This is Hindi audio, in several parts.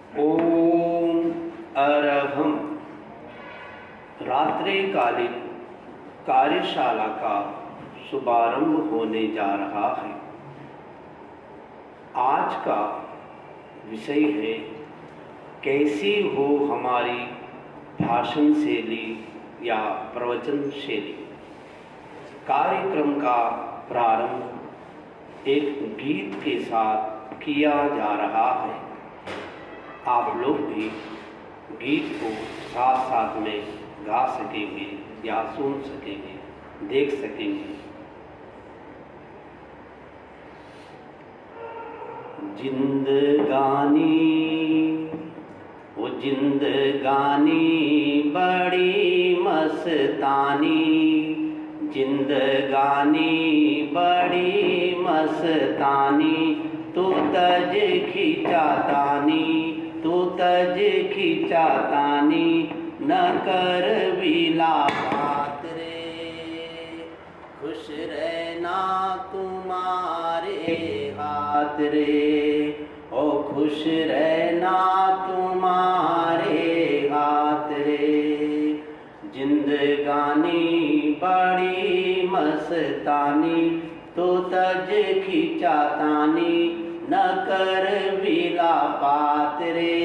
ओम अरहम रात्रिकालीन कार्यशाला का शुभारंभ होने जा रहा है। आज का विषय है कैसी हो हमारी भाषण शैली या प्रवचन शैली। कार्यक्रम का प्रारंभ एक गीत के साथ किया जा रहा है। आप लोग भी गीत को साथ साथ में गा सकेंगे या सुन सकेंगे, देख सकेंगे। जिंदगानी वो जिंदगानी बड़ी मस्तानी, जिंदगानी बड़ी मस्तानी, तू तज खिंचातानी, तू तज खिंचातानी, न कर विलापात रे, खुश रहना तुम्हारे हाथ रे, ओ खुश रहना तुम्हारे हाथ रे। जिंदगानी बड़ी मस्तानी, तो तज खिंचातानी, न कर विलापात रे,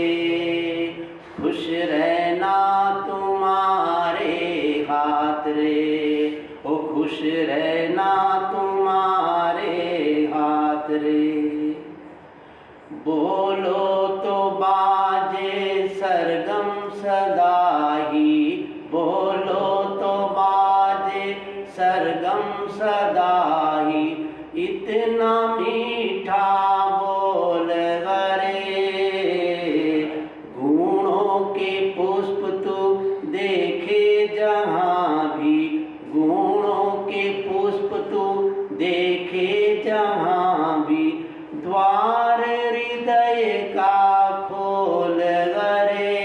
खुश रहना तुम्हारे हाथ रे, ओ खुश रहना तुम्हारे हाथ रे। बोलो तो बाजे सरगम सदाही, बोलो तो बाजे सरगम सदाही, इतना मीठा बोल गरे, गुणों के पुष्प तू देखे जहाँ भी, गुणों के पुष्प तू देखे जहाँ भी, द्वार हृदय का खोल गरे।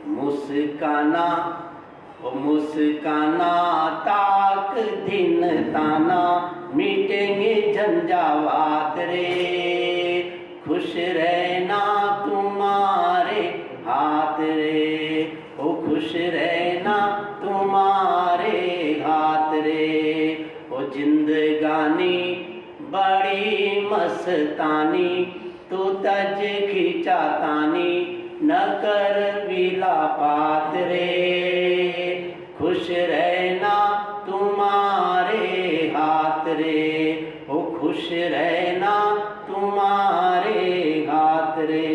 मुस्काना ओ मुस्काना ताक दिन ताना, मिटेंगे झंझावात रे, खुश रहना तुम्हारे हाथ रे, ओ खुश रहना तुम्हारे हाथ रे। ओ जिंदगानी बड़ी मस्तानी, तू तज खिंचातानी, न कर विलापात रे, खुश रहना तुम्हारे हाथ रे, ओ खुश रहना तुम्हारे हाथ रे।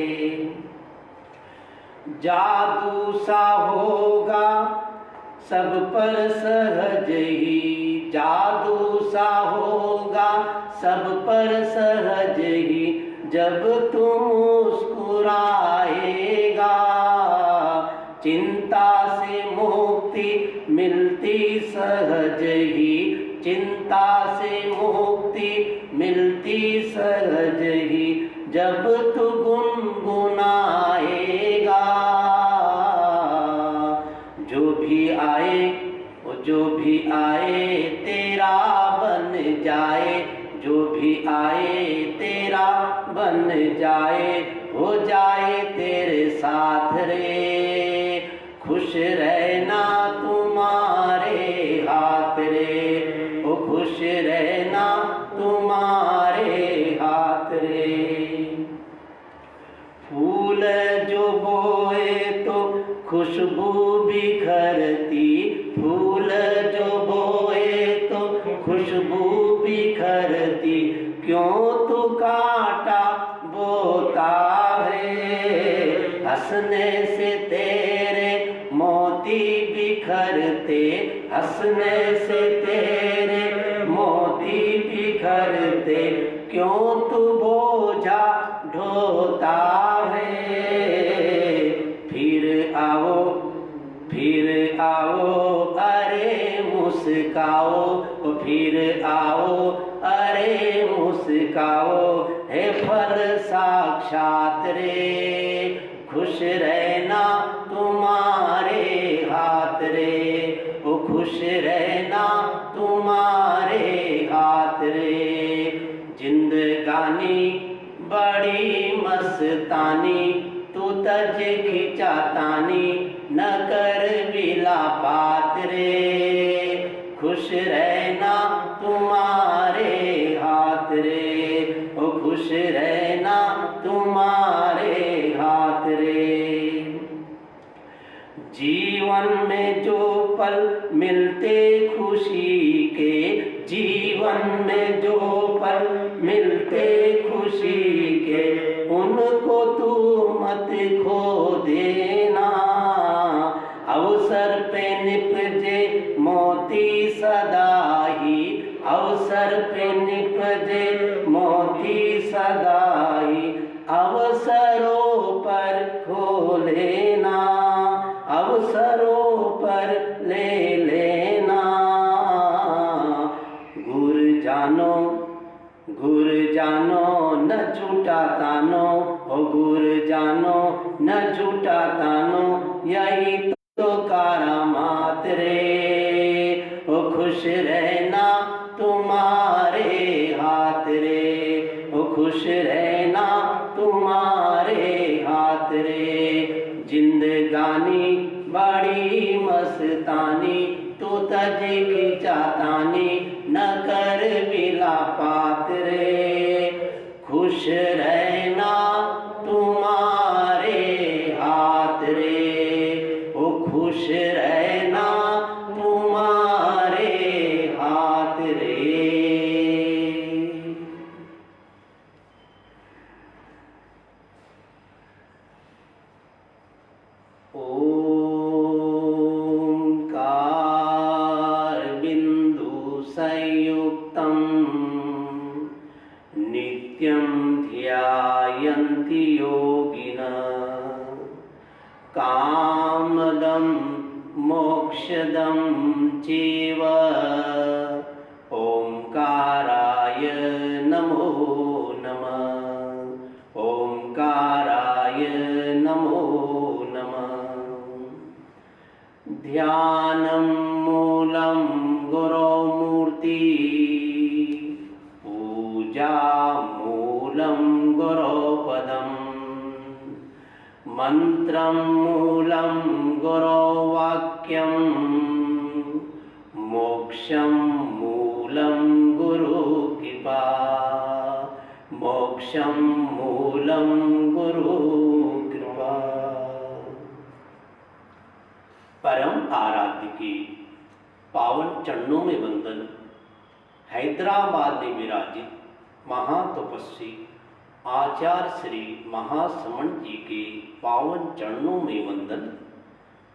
जादू सा होगा सब पर सहज ही, जादू सा होगा सब पर सहज ही, जब तुम मुस्कुराएगा, चिंता से मुक्ति मिलती सहज ही, चिंता से मुक्ति मिलती सहज ही, जब तू गुनगुनाएगा। जो भी आए वो जो भी आए तेरा बन जाए, जो भी आए तेरा बन जाए, हो जाए तेरे साथ रे, खुश रहना तुम्हारे हाथ रे, ओ खुश रहना तुम्हारे हाथ रे। फूल जो बोए तो खुशबू बिखरती, फूल जो बोए तो खुशबू बिखरती, क्यों तू कांटा बोता है, हंसने से तेरे मोती बिखरते, हंसने से तेरे मोती बिखरते, क्यों तू बोझा ढोता है। फिर आओ अरे मुस्काओ, फिर आओ अरे मुस्काओ, है फल साक्षात रे, खुश रहना तुम्हारे हाथ रे, ओ खुश रहना तुम्हारे हाथ रे। जिंदगानी बड़ी मस्तानी, तू तज खिंचातानी, न कर विलापात रे। खुश रहना तुम्हारे हाथ रे, ओ खुश रहना तुम्हारे हाथ रे। जीवन में जो पल मिलते खुशी के, जीवन में जो पल मिलते खुशी के, उनको तू मत खो देना। अवसर पे निपजे मोती सदा ही, अवसर पे निपजे मोती सदा ही, अवसरों पर खो लेना, अवसरों पर ले लेना। गुर जानो न झूठा तानो, ओ गुर जानो न झूठा तानो, यही तो करामात रे। ओ खुश रहना तुम्हारे हाथ रे, ओ खुश रहना तुम्हारे हाथ रे। जिंदगानी बड़ी मस्तानी, तू तज खिंचातानी, न कर विलापात रे। खुश रहना तुम्हारे हाथ रे, ओ खुश रहना तुम्हारे हाथ रे। संयुक्तं नित्यं ध्यायन्ति योगिनः, कामदं मोक्षदं चैव। ओंकाराय नमो नमः, ओंकाराय नमो नमः। ध्यानं मूलं गुरोमूर्ति, पूजा मूलं गुरोपदम्, मंत्रं मूलं गुरोवाक्यं, मोक्षं मूलं गुरुकृपा, मोक्षं मूलं गुरुकृपा। परम आराध्य की पावन चरणों में वंदन। हैदराबाद में विराजित महातपस्वी आचार्य श्री महासमण जी के पावन चरणों में वंदन।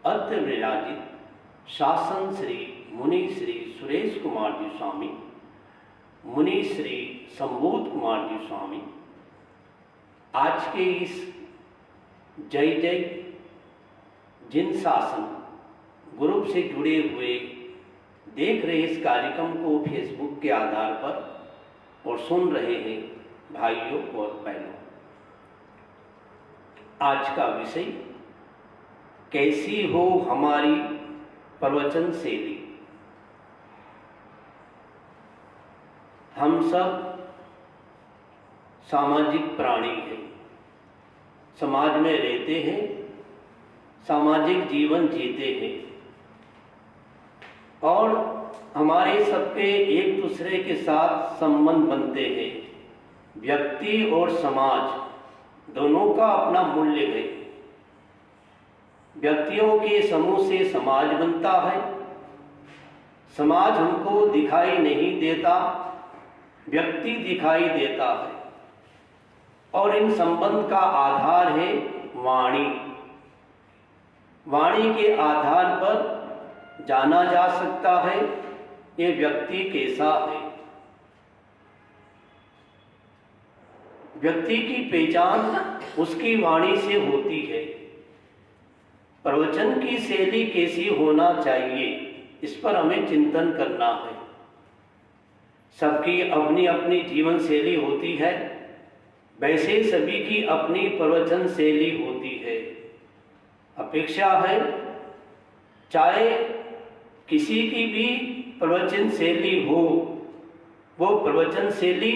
अत्र विराजित शासन श्री मुनि श्री सुरेश कुमार जी स्वामी, मुनि श्री संबोध कुमार जी स्वामी, आज के इस जय जय जिन शासन ग्रुप से जुड़े हुए देख रहे इस कार्यक्रम को फेसबुक के आधार पर और सुन रहे हैं भाइयों और बहनों, आज का विषय कैसी हो हमारी प्रवचन शैली। हम सब सामाजिक प्राणी हैं, समाज में रहते हैं, सामाजिक जीवन जीते हैं और हमारे सबके एक दूसरे के साथ संबंध बनते हैं। व्यक्ति और समाज दोनों का अपना मूल्य है। व्यक्तियों के समूह से समाज बनता है, समाज हमको दिखाई नहीं देता, व्यक्ति दिखाई देता है और इन संबंध का आधार है वाणी। वाणी के आधार पर जाना जा सकता है ये व्यक्ति कैसा है। व्यक्ति की पहचान उसकी वाणी से होती है। प्रवचन की शैली कैसी होना चाहिए, इस पर हमें चिंतन करना है। सबकी अपनी अपनी जीवन शैली होती है, वैसे सभी की अपनी प्रवचन शैली होती है। अपेक्षा है चाहे किसी की भी प्रवचन शैली हो, वो प्रवचन शैली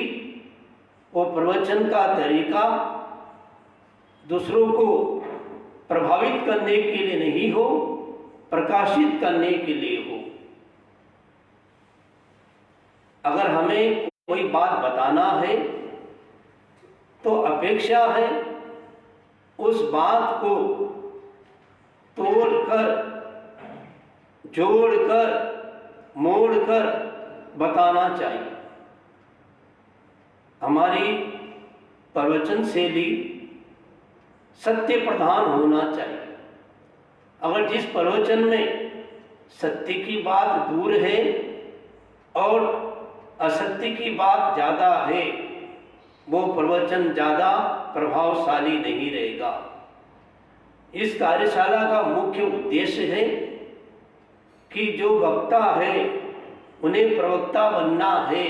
वो प्रवचन का तरीका दूसरों को प्रभावित करने के लिए नहीं हो, प्रकाशित करने के लिए हो। अगर हमें कोई बात बताना है तो अपेक्षा है उस बात को तोड़कर, जोड़कर, मोड़कर बताना चाहिए। हमारी प्रवचन शैली सत्य प्रधान होना चाहिए। अगर जिस प्रवचन में सत्य की बात दूर है और असत्य की बात ज़्यादा है, वो प्रवचन ज़्यादा प्रभावशाली नहीं रहेगा। इस कार्यशाला का मुख्य उद्देश्य है कि जो वक्ता है उन्हें प्रवक्ता बनना है,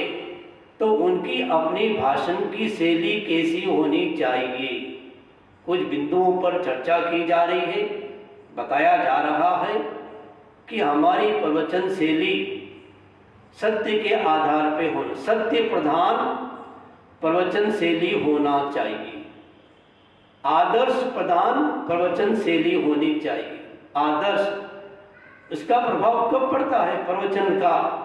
तो उनकी अपनी भाषण की शैली कैसी होनी चाहिए, कुछ बिंदुओं पर चर्चा की जा रही है। बताया जा रहा है कि हमारी प्रवचन शैली सत्य के आधार पे होना, सत्य प्रधान प्रवचन शैली होना चाहिए। आदर्श प्रधान प्रवचन शैली होनी चाहिए। आदर्श, इसका प्रभाव कब पड़ता है प्रवचन का?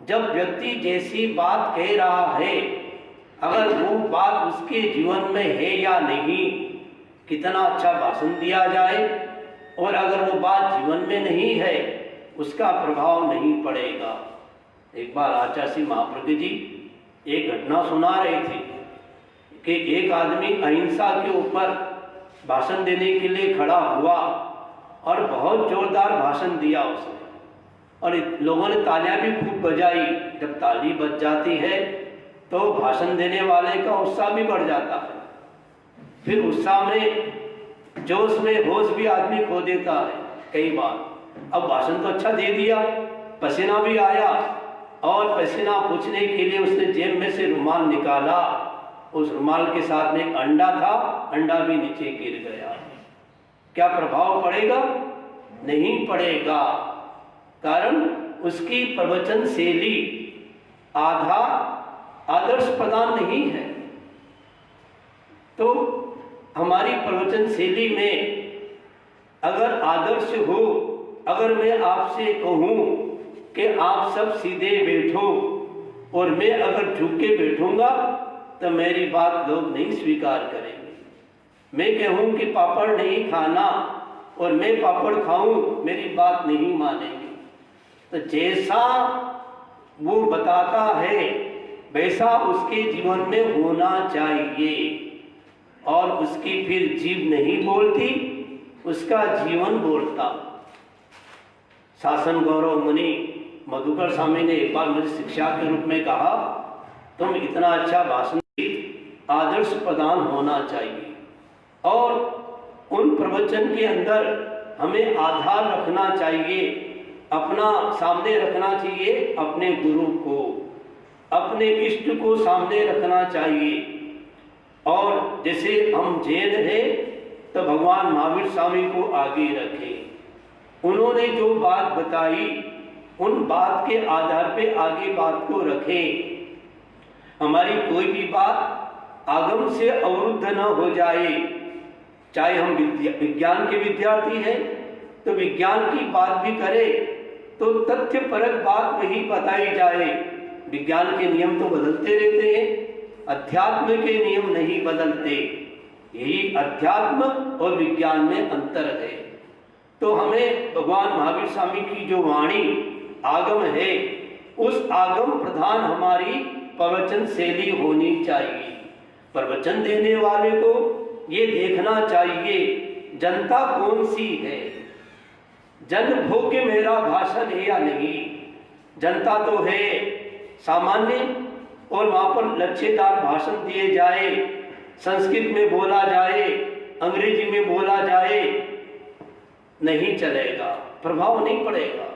जब व्यक्ति जैसी बात कह रहा है, अगर वो बात उसके जीवन में है या नहीं, कितना अच्छा भाषण दिया जाए और अगर वो बात जीवन में नहीं है, उसका प्रभाव नहीं पड़ेगा। एक बार आचार्य श्री महाप्रज्ञ जी एक घटना सुना रहे थे कि एक आदमी अहिंसा के ऊपर भाषण देने के लिए खड़ा हुआ और बहुत जोरदार भाषण दिया उसने, और लोगों ने तालियां भी खूब बजाई। जब ताली बज जाती है तो भाषण देने वाले का उत्साह भी बढ़ जाता है। फिर उत्साह में, जोश में होश भी आदमी खो देता है कई बार। अब भाषण तो अच्छा दे दिया, पसीना भी आया, और पसीना पूछने के लिए उसने जेब में से रुमाल निकाला। उस रुमाल के साथ में एक अंडा था, अंडा भी नीचे गिर गया। क्या प्रभाव पड़ेगा? नहीं पड़ेगा, कारण उसकी प्रवचन शैली आदर्श प्रदान नहीं है। तो हमारी प्रवचन शैली में अगर आदर्श हो, अगर मैं आपसे कहूँ कि आप सब सीधे बैठो और मैं अगर झुक के बैठूंगा तो मेरी बात लोग नहीं स्वीकार करेंगे। मैं कहूँ कि पापड़ नहीं खाना और मैं पापड़ खाऊं, मेरी बात नहीं मानेंगे। तो जैसा वो बताता है वैसा उसके जीवन में होना चाहिए, और उसकी फिर जीभ नहीं बोलती, उसका जीवन बोलता। शासन गौरव मुनि मधुकर स्वामी ने एक बार मुझे शिक्षा के रूप में कहा, तुम इतना अच्छा भाषण, आदर्श प्रदान होना चाहिए। और उन प्रवचन के अंदर हमें आधार रखना चाहिए, अपना सामने रखना चाहिए, अपने गुरु को, अपने इष्ट को सामने रखना चाहिए। और जैसे हम जैन हैं तो भगवान महावीर स्वामी को आगे रखें। उन्होंने जो बात बताई उन बात के आधार पे आगे बात को रखें। हमारी कोई भी बात आगम से अवरुद्ध न हो जाए। चाहे हम विज्ञान के विद्यार्थी हैं तो विज्ञान की बात भी करें तो तथ्यपरक बात वही बताई जाए। विज्ञान के नियम तो बदलते रहते हैं, अध्यात्म के नियम नहीं बदलते। यही अध्यात्म और विज्ञान में अंतर है। तो हमें भगवान महावीर स्वामी की जो वाणी आगम है, उस आगम प्रधान हमारी प्रवचन शैली होनी चाहिए। प्रवचन देने वाले को ये देखना चाहिए जनता कौन सी है, जन भोग्य मेरा भाषण है या नहीं। जनता तो है सामान्य, और वहां पर लच्छेदार भाषण दिए जाए, संस्कृत में बोला जाए, अंग्रेजी में बोला जाए, नहीं चलेगा, प्रभाव नहीं पड़ेगा।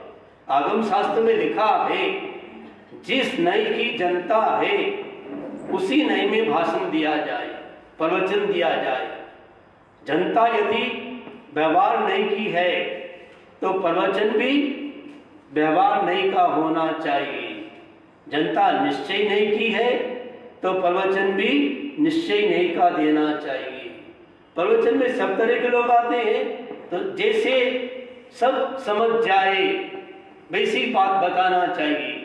आगम शास्त्र में लिखा है जिस नई की जनता है उसी नई में भाषण दिया जाए, प्रवचन दिया जाए। जनता यदि व्यवहार नई की है तो प्रवचन भी व्यवहार नई का होना चाहिए। जनता निश्चय नहीं की है तो प्रवचन भी निश्चय नहीं का देना चाहिए। प्रवचन में सब तरह के लोग आते हैं, तो जैसे सब समझ जाए वैसी बात बताना चाहिए।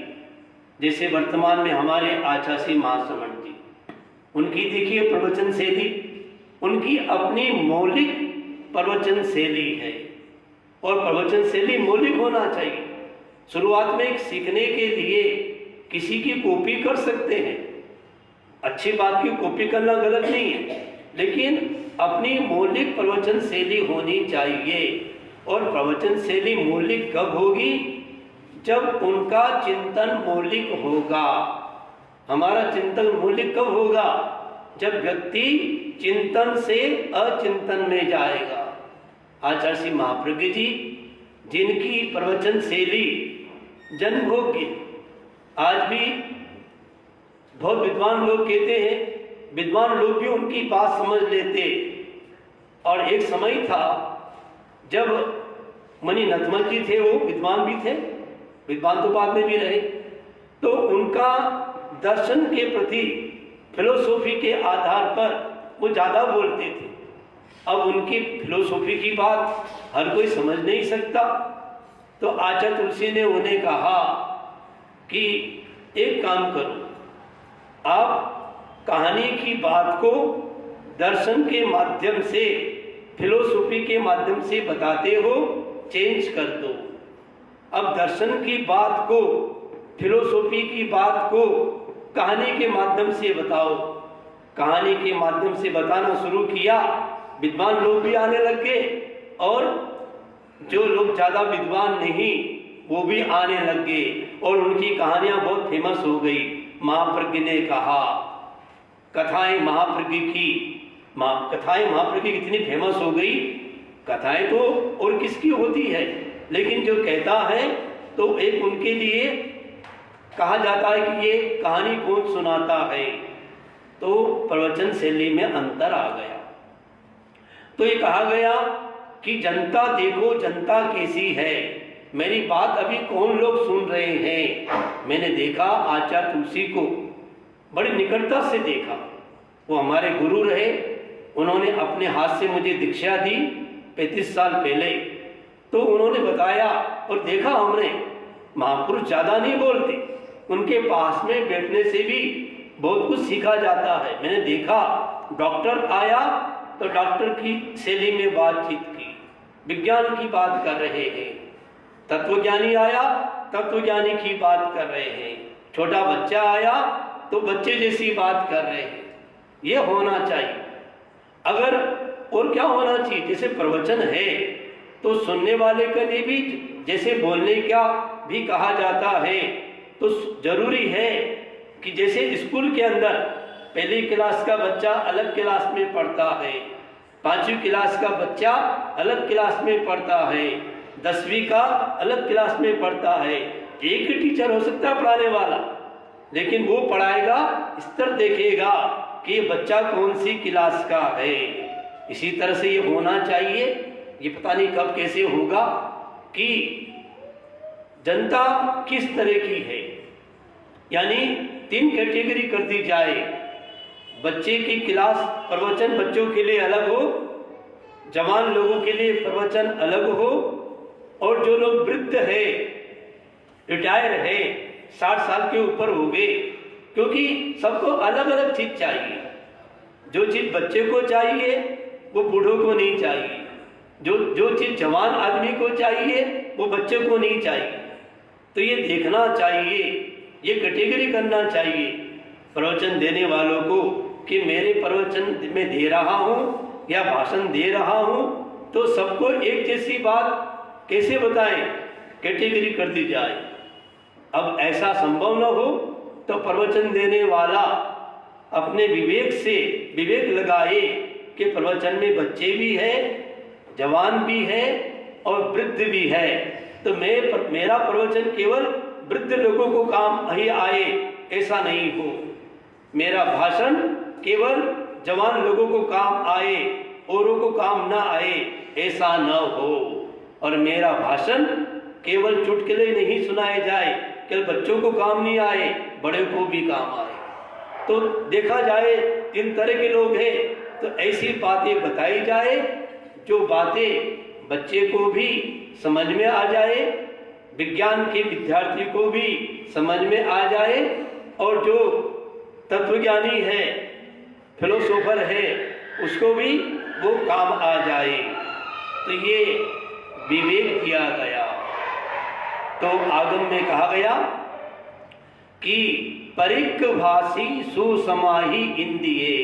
जैसे वर्तमान में हमारे आचार्य महाश्रवण जी, उनकी देखिए प्रवचन शैली, उनकी अपनी मौलिक प्रवचन शैली है, और प्रवचन शैली मौलिक होना चाहिए। शुरुआत में सीखने के लिए किसी की कॉपी कर सकते हैं, अच्छी बात की कॉपी करना गलत नहीं है, लेकिन अपनी मौलिक प्रवचन शैली होनी चाहिए। और प्रवचन शैली मौलिक कब होगी? जब उनका चिंतन मौलिक होगा। हमारा चिंतन मौलिक कब होगा? जब व्यक्ति चिंतन से अचिंतन में जाएगा। आचार्य श्री महाप्रज्ञ जी, जिनकी प्रवचन शैली जनभोग्य, आज भी बहुत विद्वान लोग कहते हैं, विद्वान लोग भी उनकी बात समझ लेते। और एक समय था जब मणि नथमल जी थे, वो विद्वान भी थे, विद्वान तो बाद में भी रहे, तो उनका दर्शन के प्रति फिलोसॉफी के आधार पर वो ज़्यादा बोलते थे। अब उनकी फिलोसॉफी की बात हर कोई समझ नहीं सकता, तो आचार्य तुलसी ने उन्हें कहा कि एक काम करो, आप कहानी की बात को दर्शन के माध्यम से, फिलोसॉफी के माध्यम से बताते हो, चेंज कर दो। अब दर्शन की बात को, फिलोसॉफी की बात को कहानी के माध्यम से बताओ। कहानी के माध्यम से बताना शुरू किया, विद्वान लोग भी आने लग गए, और जो लोग ज़्यादा विद्वान नहीं वो भी आने लग गए, और उनकी कहानियां बहुत फेमस हो गई। महाप्रज्ञ ने कहा, कथाएं महाप्रज्ञ की, कथाएं महाप्रज्ञ की इतनी फेमस हो गई, कथाएं तो और किसकी होती है, लेकिन जो कहता है तो एक उनके लिए कहा जाता है कि ये कहानी कौन सुनाता है। तो प्रवचन शैली में अंतर आ गया। तो ये कहा गया कि जनता देखो जनता कैसी है। मेरी बात अभी कौन लोग सुन रहे हैं? मैंने देखा आचार्य तुलसी को बड़ी निकटता से देखा। वो हमारे गुरु रहे, उन्होंने अपने हाथ से मुझे दीक्षा दी 35 साल पहले। तो उन्होंने बताया और देखा हमने, महापुरुष ज़्यादा नहीं बोलते, उनके पास में बैठने से भी बहुत कुछ सीखा जाता है। मैंने देखा डॉक्टर आया तो डॉक्टर की शैली में बातचीत की, विज्ञान की बात कर रहे हैं। तत्वज्ञानी आया, तत्वज्ञानी की बात कर रहे हैं। छोटा बच्चा आया तो बच्चे जैसी बात कर रहे हैं। ये होना चाहिए। अगर और क्या होना चाहिए? जैसे प्रवचन है तो सुनने वाले के लिए भी जैसे बोलने का भी कहा जाता है, तो जरूरी है कि जैसे स्कूल के अंदर पहली क्लास का बच्चा अलग क्लास में पढ़ता है, 5वीं क्लास का बच्चा अलग क्लास में पढ़ता है, 10वीं का अलग क्लास में पढ़ता है। एक ही टीचर हो सकता है पढ़ाने वाला, लेकिन वो पढ़ाएगा, स्तर देखेगा कि ये बच्चा कौन सी क्लास का है। इसी तरह से ये होना चाहिए। ये पता नहीं कब कैसे होगा कि जनता किस तरह की है, यानी 3 कैटेगरी कर दी जाए। बच्चे की क्लास प्रवचन बच्चों के लिए अलग हो, जवान लोगों के लिए प्रवचन अलग हो, और जो लोग वृद्ध है, रिटायर है, 60 साल के ऊपर हो गए, क्योंकि सबको अलग अलग चीज चाहिए। जो चीज बच्चे को चाहिए वो बूढ़ों को नहीं चाहिए, जो चीज जवान आदमी को चाहिए वो बच्चे को नहीं चाहिए। तो ये देखना चाहिए, ये कैटेगरी करना चाहिए प्रवचन देने वालों को कि मेरे प्रवचन में दे रहा हूँ या भाषण दे रहा हूँ तो सबको एक जैसी बात कैसे बताएं, कैटेगरी कर दी जाए। अब ऐसा संभव न हो तो प्रवचन देने वाला अपने विवेक से विवेक लगाए कि प्रवचन में बच्चे भी है, जवान भी है और वृद्ध भी है। तो मेरा प्रवचन केवल वृद्ध लोगों को काम ही आए ऐसा नहीं हो, मेरा भाषण केवल जवान लोगों को काम आए, औरों को काम ना आए ऐसा न हो, और मेरा भाषण केवल चुटकुले नहीं सुनाए जाए, केवल बच्चों को काम नहीं आए, बड़े को भी काम आए। तो देखा जाए 3 तरह के लोग हैं, तो ऐसी बातें बताई जाए जो बातें बच्चे को भी समझ में आ जाए, विज्ञान के विद्यार्थी को भी समझ में आ जाए, और जो तत्वज्ञानी है, फिलोसोफर है, उसको भी वो काम आ जाए। तो ये विवेक दिया गया। तो आगम में कहा गया कि परिक भाषी सुसमाही इंदिये,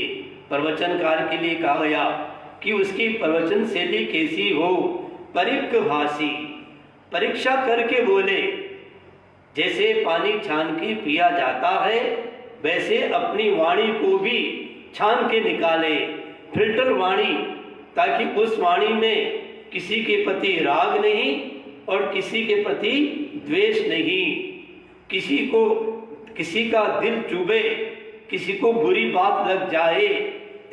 प्रवचनकार के लिए कहा गया कि उसकी प्रवचन शैली कैसी हो। परिक भाषी, परीक्षा करके बोले, जैसे पानी छान के पिया जाता है वैसे अपनी वाणी को भी छान के निकाले, फिल्टर वाणी, ताकि उस वाणी में किसी के प्रति राग नहीं और किसी के प्रति द्वेष नहीं, किसी का दिल चुभे, किसी को बुरी बात लग जाए,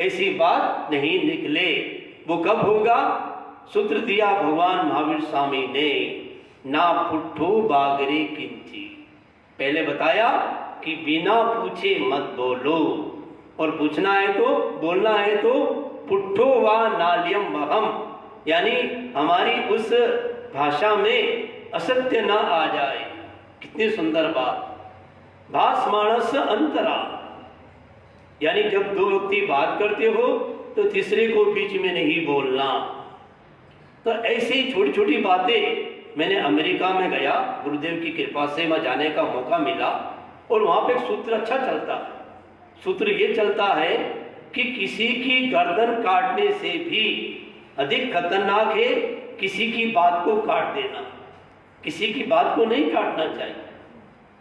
ऐसी बात नहीं निकले। वो कब होगा? सूत्र दिया भगवान महावीर स्वामी ने, ना पुट्ठो बागरे किंची। पहले बताया कि बिना पूछे मत बोलो, और पूछना है तो, बोलना है तो पुट्ठो वा नाल्यम वहम, यानी हमारी उस भाषा में असत्य ना आ जाए। कितनी सुंदर बात। भास मानस अंतरा, यानी जब 2 व्यक्ति बात करते हो तो तीसरे को बीच में नहीं बोलना। तो ऐसी छोटी छोटी बातें, मैंने अमेरिका में गया, गुरुदेव की कृपा से वहां जाने का मौका मिला, और वहां पे एक सूत्र अच्छा चलता है। सूत्र ये चलता है कि किसी की गर्दन काटने से भी अधिक खतरनाक है किसी की बात को काट देना। किसी की बात को नहीं काटना चाहिए।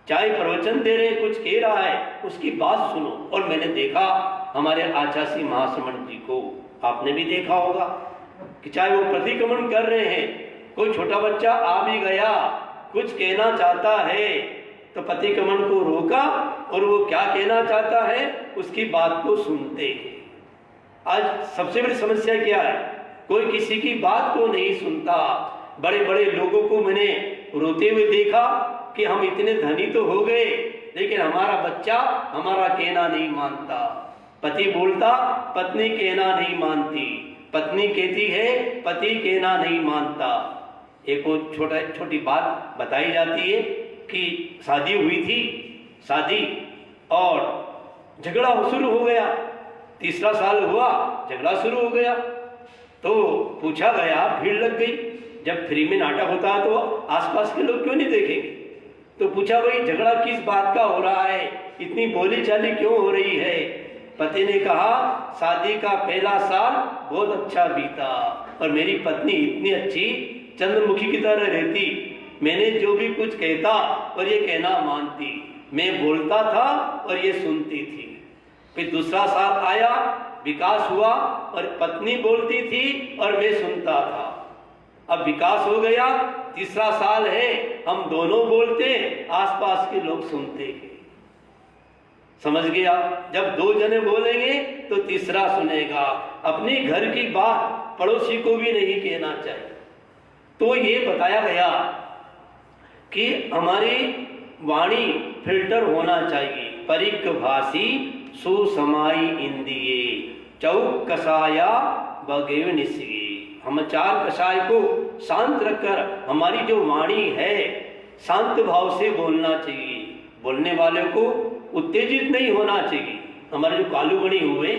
चाहे प्रवचन दे रहे, कुछ कह रहा है, उसकी बात सुनो। और मैंने देखा हमारे आचार्य महाश्रमण जी को, आपने भी देखा होगा कि चाहे वो प्रतिक्रमण कर रहे हैं, कोई छोटा बच्चा आ भी गया, कुछ कहना चाहता है, तो प्रतिक्रमण को रोका और वो क्या कहना चाहता है उसकी बात को सुनते हैं। आज सबसे बड़ी समस्या क्या है? कोई किसी की बात को नहीं सुनता। बड़े बड़े लोगों को मैंने रोते हुए देखा कि हम इतने धनी तो हो गए, लेकिन हमारा बच्चा हमारा कहना नहीं मानता। पति बोलता, पत्नी कहना नहीं मानती, पत्नी कहती है, पति कहना नहीं मानता। एक छोटी बात बताई जाती है कि शादी हुई थी, शादी और झगड़ा शुरू हो गया। 3रा साल हुआ, झगड़ा शुरू हो गया। तो पूछा गया, भीड़ लग गई। जब फ्री में नाटक होता है तो आसपास के लोग क्यों नहीं देखेंगे? तो पूछा, भाई झगड़ा किस बात का हो रहा है, इतनी बोली चाली क्यों हो रही है? पति ने कहा, शादी का पहला साल बहुत अच्छा बीता और मेरी पत्नी इतनी अच्छी चंद्रमुखी की तरह रहती। मैंने जो भी कुछ कहता और ये कहना मानती, मैं बोलता था और ये सुनती थी। फिर 2रा साल आया, विकास हुआ और पत्नी बोलती थी और मैं सुनता था। अब विकास हो गया, 3रा साल है, हम दोनों बोलते, आसपास के लोग सुनते हैं। समझ गया? जब 2 जने बोलेंगे तो तीसरा सुनेगा। अपनी घर की बात पड़ोसी को भी नहीं कहना चाहिए। तो ये बताया गया कि हमारी वाणी फिल्टर होना चाहिए। परिक भाषी सुसमाई इंदिये, चौक कसाया बगेव निस्गे। हम 4 कसाय को शांत रखकर हमारी जो वाणी है शांत भाव से बोलना चाहिए। बोलने वाले को उत्तेजित नहीं होना चाहिए। हमारे जो कालूगणी हुए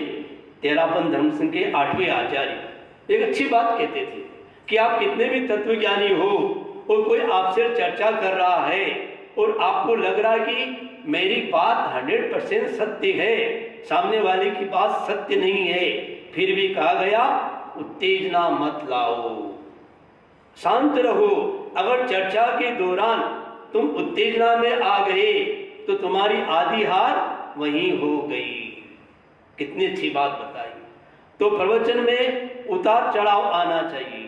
तेरापन धर्म संघ के 8वें आचार्य एक अच्छी बात कहते थे कि आप कितने भी तत्वज्ञानी हो और कोई आपसे चर्चा कर रहा है और आपको लग रहा है कि मेरी बात 100% सत्य है, सामने वाले की बात सत्य नहीं है, फिर भी कहा गया उत्तेजना मत लाओ, शांत रहो। अगर चर्चा के दौरान तुम उत्तेजना में आ गए तो तुम्हारी आधी हार वहीं हो गई। कितनी अच्छी बात बताई। तो प्रवचन में उतार चढ़ाव आना चाहिए।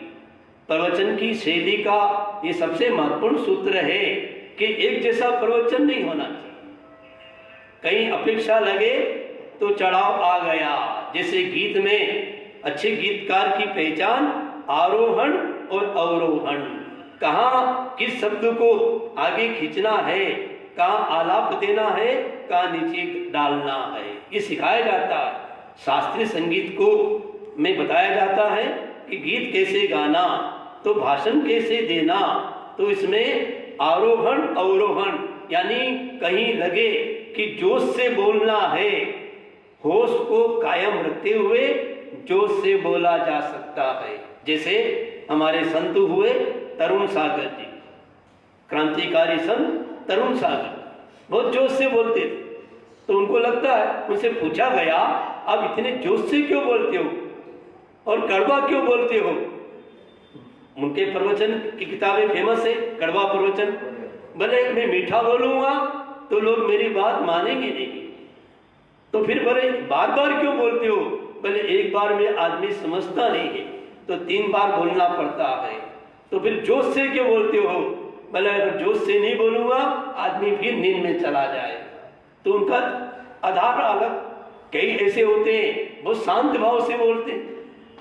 प्रवचन की शैली का ये सबसे महत्वपूर्ण सूत्र है कि एक जैसा प्रवचन नहीं होना चाहिए। कहीं अपेक्षा लगे तो चढ़ाव आ गया। जैसे गीत में अच्छे गीतकार की पहचान आरोहण और अवरोहण, कहाँ किस शब्द को आगे खींचना है, कहाँ आलाप देना है कहाँ नीचे डालना है, ये सिखाया जाता है। शास्त्रीय संगीत को में बताया जाता है कि गीत कैसे गाना, तो भाषण कैसे देना, तो इसमें आरोहण अवरोहण यानी कहीं लगे कि जोश से बोलना है, होश को कायम रखते हुए जोश से बोला जा सकता है। जैसे हमारे संत हुए तरुण सागर जी, क्रांतिकारी संत तरुण सागर, बहुत जोश से बोलते थे। तो उनको लगता है, उनसे पूछा गया आप इतने जोश से क्यों बोलते हो और कड़वा क्यों बोलते हो? उनके प्रवचन की किताबें फेमस है, कड़वा प्रवचन। भले मैं मीठा बोलूंगा तो लोग मेरी बात मानेंगे नहीं, तो फिर बोले बार बार क्यों बोलते हो? बोले एक बार में आदमी समझता नहीं है, तो 3 बार बोलना पड़ता है। तो फिर जोश से क्यों बोलते हो? बोले अगर जोश से नहीं बोलूंगा आदमी फिर नींद में चला जाए। तो उनका आधार अलग। कई ऐसे होते हैं बहुत शांत भाव से बोलते हैं।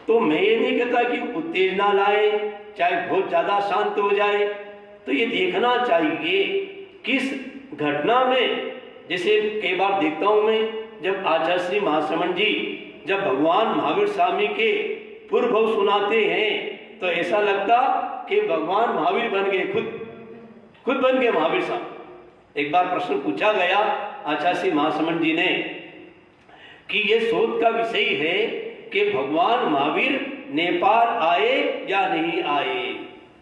तो मैं ये नहीं कहता कि उत्तेजना लाए, चाहे बहुत ज्यादा शांत हो जाए। तो ये देखना चाहिए किस घटना में, जैसे कई बार देखता हूं मैं, जब आचार्य श्री महाश्रमण जी जब भगवान महावीर स्वामी के पूर्व सुनाते हैं तो ऐसा लगता कि भगवान महावीर बन गए, खुद बन गए महावीर स्वामी। एक बार प्रश्न पूछा गया आचार्य श्री महाश्रमण जी ने कि ये शोध का विषय है कि भगवान महावीर नेपाल आए या नहीं आए।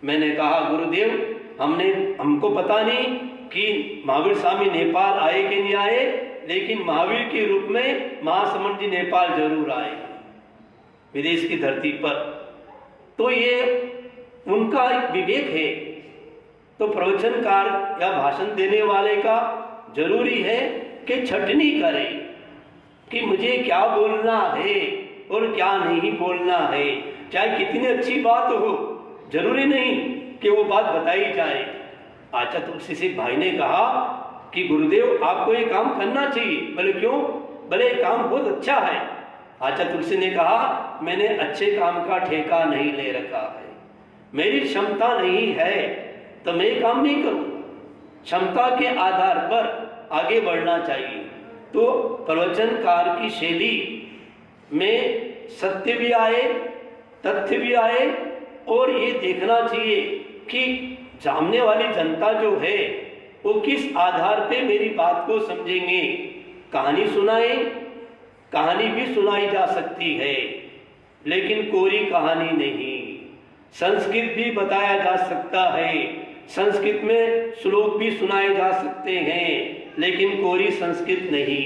मैंने कहा गुरुदेव हमको पता नहीं कि महावीर स्वामी नेपाल आए कि नहीं आए, लेकिन महावीर के रूप में महाश्रमण जी नेपाल जरूर आए, विदेश की धरती पर। तो ये उनका विवेक है। तो प्रवचनकार या भाषण देने वाले का जरूरी है कि छटनी करे कि मुझे क्या बोलना है और क्या नहीं बोलना है। चाहे कितनी अच्छी बात हो, जरूरी नहीं कि वो बात बताई जाए। आचार्य तुलसी सिंह भाई ने कहा कि गुरुदेव आपको ये काम करना चाहिए। बोले क्यों? बोले काम बहुत अच्छा है। आचार्य तुलसी ने कहा मैंने अच्छे काम का ठेका नहीं ले रखा है, मेरी क्षमता नहीं है तो मैं काम नहीं करूं। क्षमता के आधार पर आगे बढ़ना चाहिए। तो प्रवचनकार की शैली में सत्य भी आए, तथ्य भी आए, और ये देखना चाहिए कि सामने वाली जनता जो है वो किस आधार पे मेरी बात को समझेंगे। कहानी सुनाए, कहानी भी सुनाई जा सकती है लेकिन कोरी कहानी नहीं। संस्कृत भी बताया जा सकता है, संस्कृत में श्लोक भी सुनाए जा सकते हैं लेकिन कोरी संस्कृत नहीं।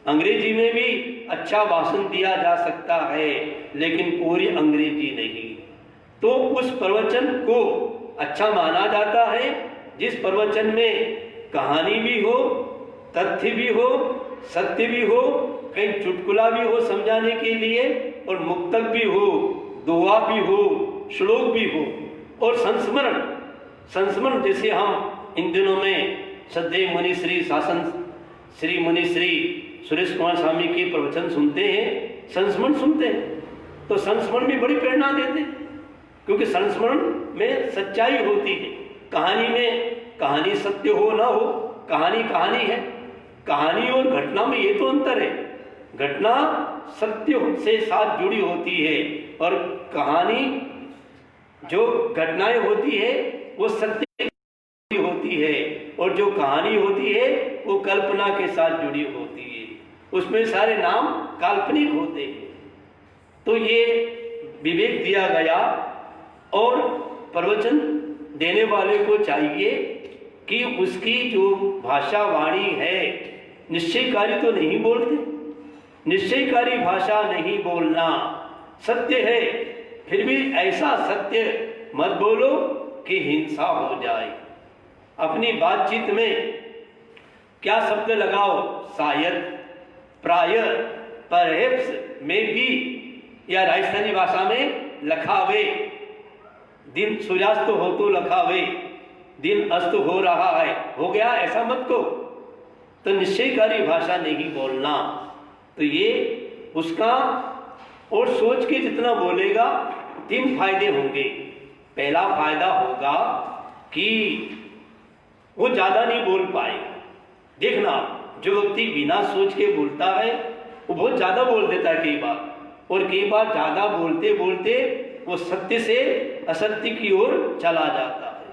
अंग्रेजी में भी अच्छा भाषण दिया जा सकता है लेकिन कोरी अंग्रेजी नहीं। तो उस प्रवचन को अच्छा माना जाता है जिस प्रवचन में कहानी भी हो, तथ्य भी हो, सत्य भी हो, कहीं चुटकुला भी हो समझाने के लिए, और मुक्तक भी हो, दोहा भी हो, श्लोक भी हो, और संस्मरण जैसे हम इन दिनों में श्रद्धेय मुनि श्री शासन श्री मुनि श्री सुरेश कुमार स्वामी के प्रवचन सुनते हैं, संस्मरण सुनते हैं। तो संस्मरण भी बड़ी प्रेरणा देते हैं क्योंकि संस्मरण में सच्चाई होती है। कहानी में कहानी सत्य हो ना हो, कहानी कहानी है। कहानी और घटना में ये तो अंतर है, घटना सत्य से साथ जुड़ी होती है और कहानी जो घटनाएं होती है वो सत्य होती है, और जो कहानी होती है वो कल्पना के साथ जुड़ी होती है, उसमें सारे नाम काल्पनिक होते हैं। तो ये विवेक दिया गया, और प्रवचन देने वाले को चाहिए कि उसकी जो भाषा वाणी है, निश्चयकारी तो नहीं बोलते, निश्चयकारी भाषा नहीं बोलना। सत्य है फिर भी ऐसा सत्य मत बोलो कि हिंसा हो जाए। अपनी बातचीत में क्या शब्द लगाओ? शायद, प्राय, परहैप्स, में भी, या राजस्थानी भाषा में लखावे, दिन सूर्यास्त हो तो लखावे, दिन अस्त हो रहा है, हो गया, ऐसा मत को। तो निश्चयकारी भाषा नहीं बोलना। तो ये उसका, और सोच के जितना बोलेगा 3 फायदे होंगे। पहला फायदा होगा कि वो ज्यादा नहीं बोल पाएगा। देखना जो व्यक्ति बिना सोच के बोलता है वो बहुत ज़्यादा बोल देता है कई बार, और कई बार ज़्यादा बोलते बोलते वो सत्य से असत्य की ओर चला जाता है।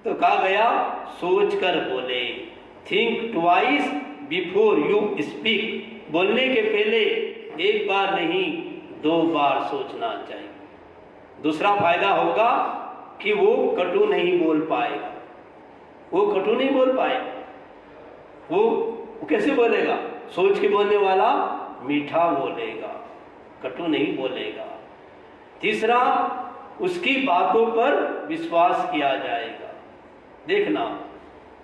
तो कहा गया सोच कर बोले, think twice before you speak. बोलने के पहले एक बार नहीं 2 बार सोचना चाहिए। दूसरा फायदा होगा कि वो कटु नहीं बोल पाएगा, वो कटु नहीं बोल पाएगा। वो कैसे बोलेगा? सोच के बोलने वाला मीठा बोलेगा, कटु नहीं बोलेगा। तीसरा, उसकी बातों पर विश्वास किया जाएगा। देखना,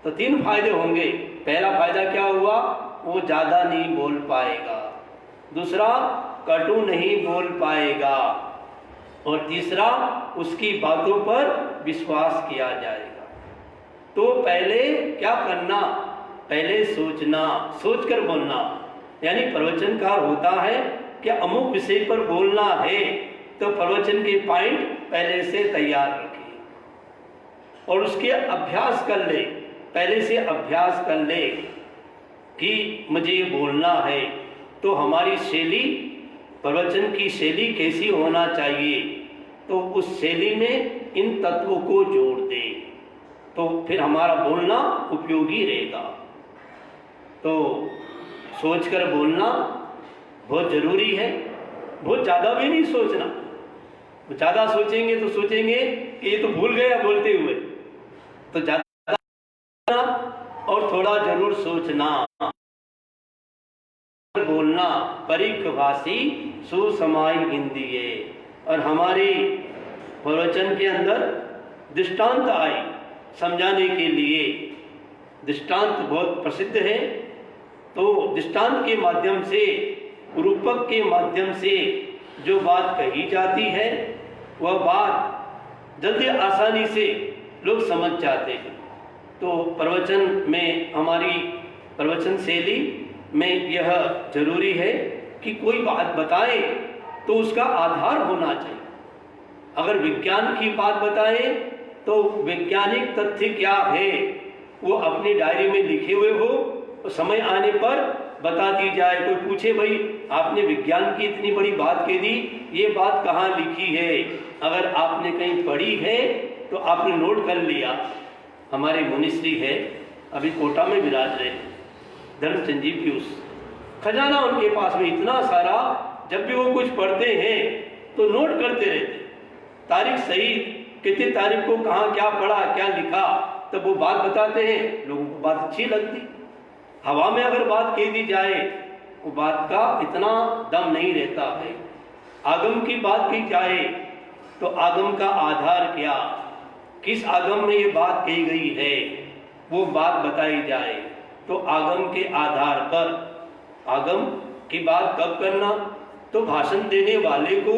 तो 3 फायदे होंगे। पहला फायदा क्या हुआ? वो ज़्यादा नहीं बोल पाएगा। दूसरा, कटु नहीं बोल पाएगा। और तीसरा, उसकी बातों पर विश्वास किया जाएगा। तो पहले क्या करना? पहले सोचना, सोचकर बोलना। यानी प्रवचनकार होता है कि अमुक विषय पर बोलना है तो प्रवचन के पॉइंट पहले से तैयार रखें और उसके अभ्यास कर ले, पहले से अभ्यास कर ले कि मुझे ये बोलना है। तो हमारी शैली, प्रवचन की शैली कैसी होना चाहिए, तो उस शैली में इन तत्वों को जोड़ दे, तो फिर हमारा बोलना उपयोगी रहेगा। तो सोचकर बोलना बहुत ज़रूरी है। बहुत ज़्यादा भी नहीं सोचना। ज़्यादा सोचेंगे तो सोचेंगे कि ये तो भूल गया बोलते हुए, तो ज़्यादा और थोड़ा जरूर सोचना। बोलना परिकभाषी सुसमाई हिंदी है। और हमारी प्रवचन के अंदर दृष्टांत आई समझाने के लिए। दृष्टांत बहुत प्रसिद्ध है, तो दृष्टांत के माध्यम से, रूपक के माध्यम से जो बात कही जाती है वह बात जल्दी आसानी से लोग समझ जाते हैं। तो प्रवचन में, हमारी प्रवचन शैली में यह जरूरी है कि कोई बात बताए तो उसका आधार होना चाहिए। अगर विज्ञान की बात बताए तो वैज्ञानिक तथ्य क्या है वो अपनी डायरी में लिखे हुए हो, तो समय आने पर बता दी जाए। कोई पूछे भाई आपने विज्ञान की इतनी बड़ी बात कह दी, ये बात कहाँ लिखी है? अगर आपने कहीं पढ़ी है तो आपने नोट कर लिया। हमारे मुनिश्री है, अभी कोटा में विराज रहे, धर्मचंद जी पीयूष, खजाना उनके पास में इतना सारा, जब भी वो कुछ पढ़ते हैं तो नोट करते रहते, तारीख सही, कितनी तारीख को कहाँ क्या पढ़ा, क्या लिखा, तब वो बात बताते हैं। लोगों को बात अच्छी लगती। हवा में अगर बात कह दी जाए वो बात का इतना दम नहीं रहता है। आगम की बात की जाए तो आगम का आधार क्या, किस आगम में ये बात कही गई है, वो बात बताई जाए। तो आगम के आधार पर, आगम की बात कब करना, तो भाषण देने वाले को,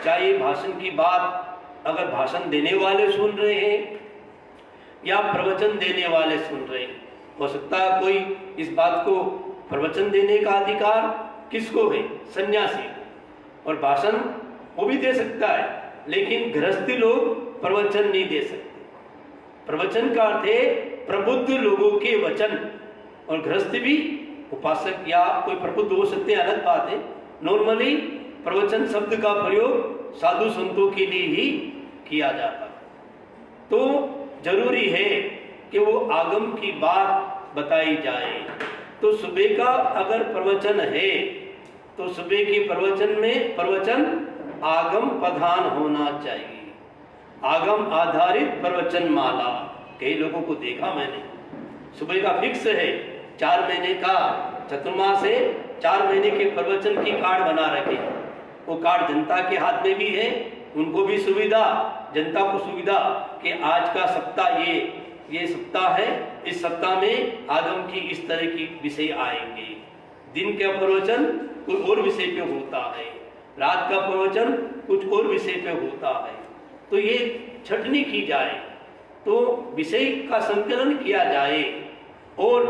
चाहे भाषण की बात अगर भाषण देने वाले सुन रहे हैं या प्रवचन देने वाले सुन रहे हैं, हो सकता है कोई इस बात को, प्रवचन देने का अधिकार किसको है? सन्यासी। और भाषण वो भी दे सकता है, लेकिन गृहस्थी लोग प्रवचन नहीं दे सकते। प्रवचन का अर्थ है प्रबुद्ध लोगों के वचन, और गृहस्थ भी उपासक या कोई प्रबुद्ध हो सकते हैं, अलग बात है। नॉर्मली प्रवचन शब्द का प्रयोग साधु संतों के लिए ही किया जाता है। तो जरूरी है कि वो आगम की बात बताई जाए। तो सुबह का अगर प्रवचन है तो सुबह के प्रवचन में प्रवचन आगम प्रधान होना चाहिए। आगम आधारित प्रवचन माला, कई लोगों को देखा मैंने, सुबह का फिक्स है, 4 महीने का चतुर्मास है, 4 महीने के प्रवचन की कार्ड बना रखे। वो कार्ड जनता के हाथ में भी है, उनको भी सुविधा, जनता को सुविधा कि आज का सप्ताह ये सप्ताह है, इस सप्ताह में आगम की इस तरह की विषय आएंगे। दिन का प्रवचन कुछ और विषय पे होता है, रात का प्रवचन कुछ और विषय पे होता है। तो ये छटनी की जाए, तो विषय का संकलन किया जाए। और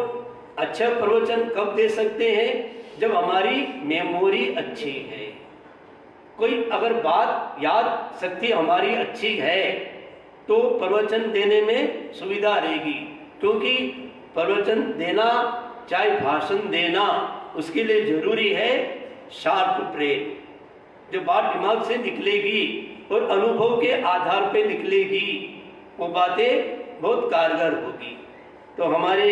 अच्छा प्रवचन कब दे सकते हैं? जब हमारी मेमोरी अच्छी है। कोई अगर बात याद शक्ति हमारी अच्छी है तो प्रवचन देने में सुविधा रहेगी, क्योंकि प्रवचन देना चाहे भाषण देना, उसके लिए जरूरी है शार्प ब्रेन। जो बात दिमाग से निकलेगी और अनुभव के आधार पे निकलेगी, वो बातें बहुत कारगर होगी। तो हमारे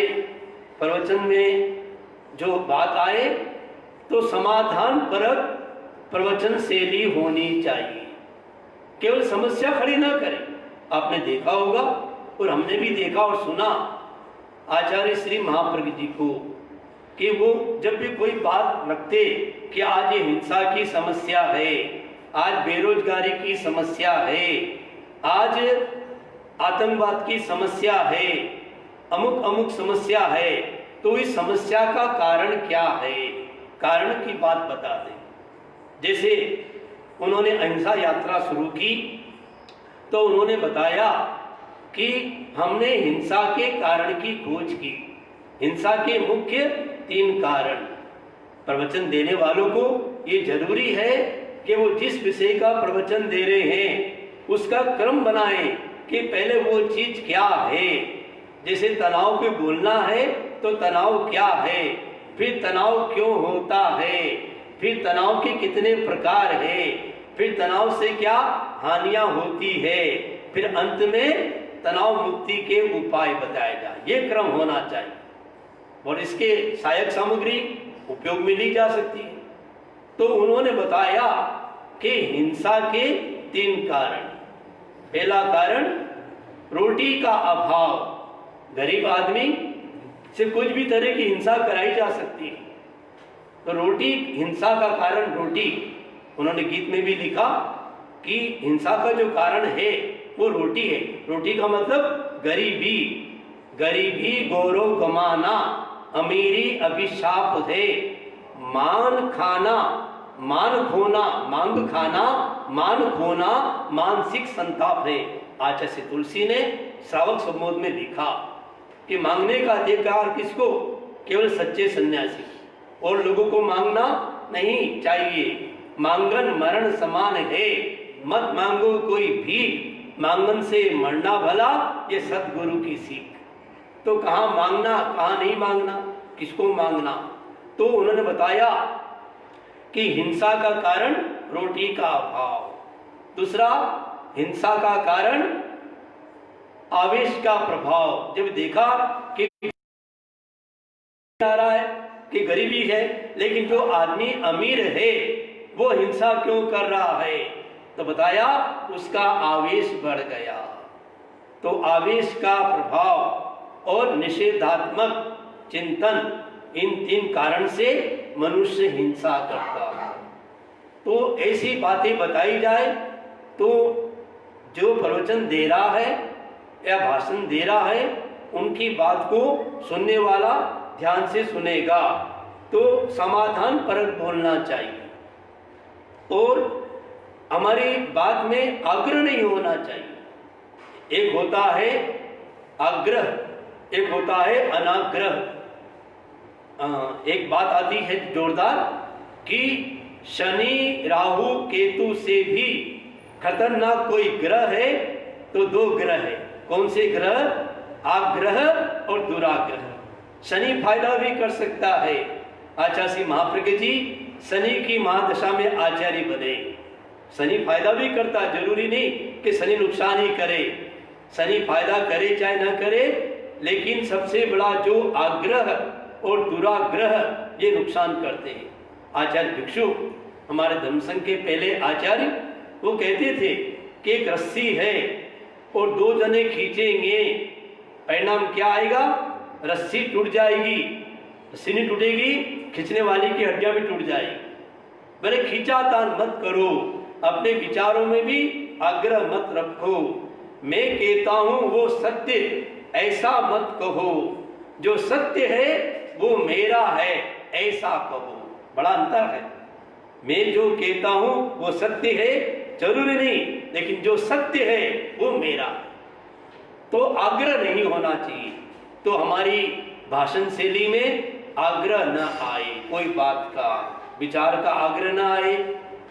प्रवचन में जो बात आए तो समाधान परक प्रवचन शैली होनी चाहिए। केवल समस्या खड़ी ना करें। आपने देखा होगा और हमने भी देखा और सुना आचार्य श्री महाप्रज्ञ जी को कि वो जब भी कोई बात रखते कि आज ये हिंसा की समस्या है, आज बेरोजगारी की समस्या है, आज आतंकवाद की समस्या है, अमुक अमुक समस्या है, तो इस समस्या का कारण क्या है, कारण की बात बता दें। जैसे उन्होंने अहिंसा यात्रा शुरू की तो उन्होंने बताया कि हमने हिंसा के कारण की खोज की। हिंसा के मुख्य 3 कारण। प्रवचन देने वालों को ये जरूरी है कि वो जिस विषय का प्रवचन दे रहे हैं उसका क्रम बनाएं कि पहले वो चीज क्या है। जैसे तनाव पे बोलना है तो तनाव क्या है, फिर तनाव क्यों होता है, फिर तनाव के कितने प्रकार है, फिर तनाव से क्या हानियां होती है, फिर अंत में तनाव मुक्ति के उपाय बताए जाए। ये क्रम होना चाहिए और इसके सहायक सामग्री उपयोग में ली जा सकती है। तो उन्होंने बताया कि हिंसा के 3 कारण। पहला कारण रोटी का अभाव। गरीब आदमी से कुछ भी तरह की हिंसा कराई जा सकती है। तो रोटी, हिंसा का कारण रोटी। उन्होंने गीत में भी लिखा कि हिंसा का जो कारण है वो रोटी है। रोटी का मतलब गरीबी। गरीबी गौरव गमाना, अमीरी अभिशाप है। मान खाना, मान खोना, मांग खाना, मान खोना मानसिक संताप है। आचार्य तुलसी ने श्रावक संबोध में लिखा कि मांगने का अधिकार किसको? केवल सच्चे सन्यासी। और लोगों को मांगना नहीं चाहिए। मांगन मरण समान है, मत मांगो कोई भीख, मांगन से मरना भला, ये सतगुरु की सीख। तो कहाँ मांगना, कहाँ नहीं मांगना, किसको मांगना? तो उन्होंने बताया कि हिंसा का कारण रोटी का अभाव। दूसरा, हिंसा का कारण आवेश का प्रभाव। जब देखा कि आ रहा है कि गरीबी है, लेकिन जो आदमी अमीर है वो हिंसा क्यों कर रहा है, तो बताया उसका आवेश बढ़ गया। तो आवेश का प्रभाव और निषेधात्मक चिंतन, इन 3 कारण से मनुष्य हिंसा करता है। तो ऐसी बातें बताई जाए तो जो प्रवचन दे रहा है या भाषण दे रहा है उनकी बात को सुनने वाला ध्यान से सुनेगा। तो समाधान परक बोलना चाहिए और हमारी बात में आग्रह नहीं होना चाहिए। एक होता है आग्रह, एक होता है अनाग्रह। एक बात आती है जोरदार कि शनि राहु केतु से भी खतरनाक कोई ग्रह है तो 2 ग्रह है। कौन से ग्रह? आग्रह और दुराग्रह। शनि फायदा भी कर सकता है। आचार्य महाप्रज्ञ जी शनि की महादशा में आचार्य बने। शनि फायदा भी करता, जरूरी नहीं कि शनि नुकसान ही करे। शनि फायदा करे चाहे ना करे, लेकिन सबसे बड़ा जो आग्रह और दुराग्रह ये नुकसान करते हैं। आचार्य भिक्षु, हमारे धर्मसंघ के पहले आचार्य, वो कहते थे कि एक रस्सी है और 2 जने खींचेंगे, परिणाम क्या आएगा? रस्सी टूट जाएगी। रस्सी नहीं टूटेगी, खींचने वाली की हड्डियां भी टूट जाएगी। बोले खींचातान मत करो, अपने विचारों में भी आग्रह मत रखो। मैं कहता हूं वो सत्य, ऐसा मत कहो। जो सत्य है वो मेरा है, ऐसा कहो। बड़ा अंतर है। मैं जो कहता हूं वो सत्य है, जरूरी नहीं, लेकिन जो सत्य है वो मेरा। तो आग्रह नहीं होना चाहिए। तो हमारी भाषण शैली में आग्रह न आए, कोई बात का, विचार का आग्रह न आए,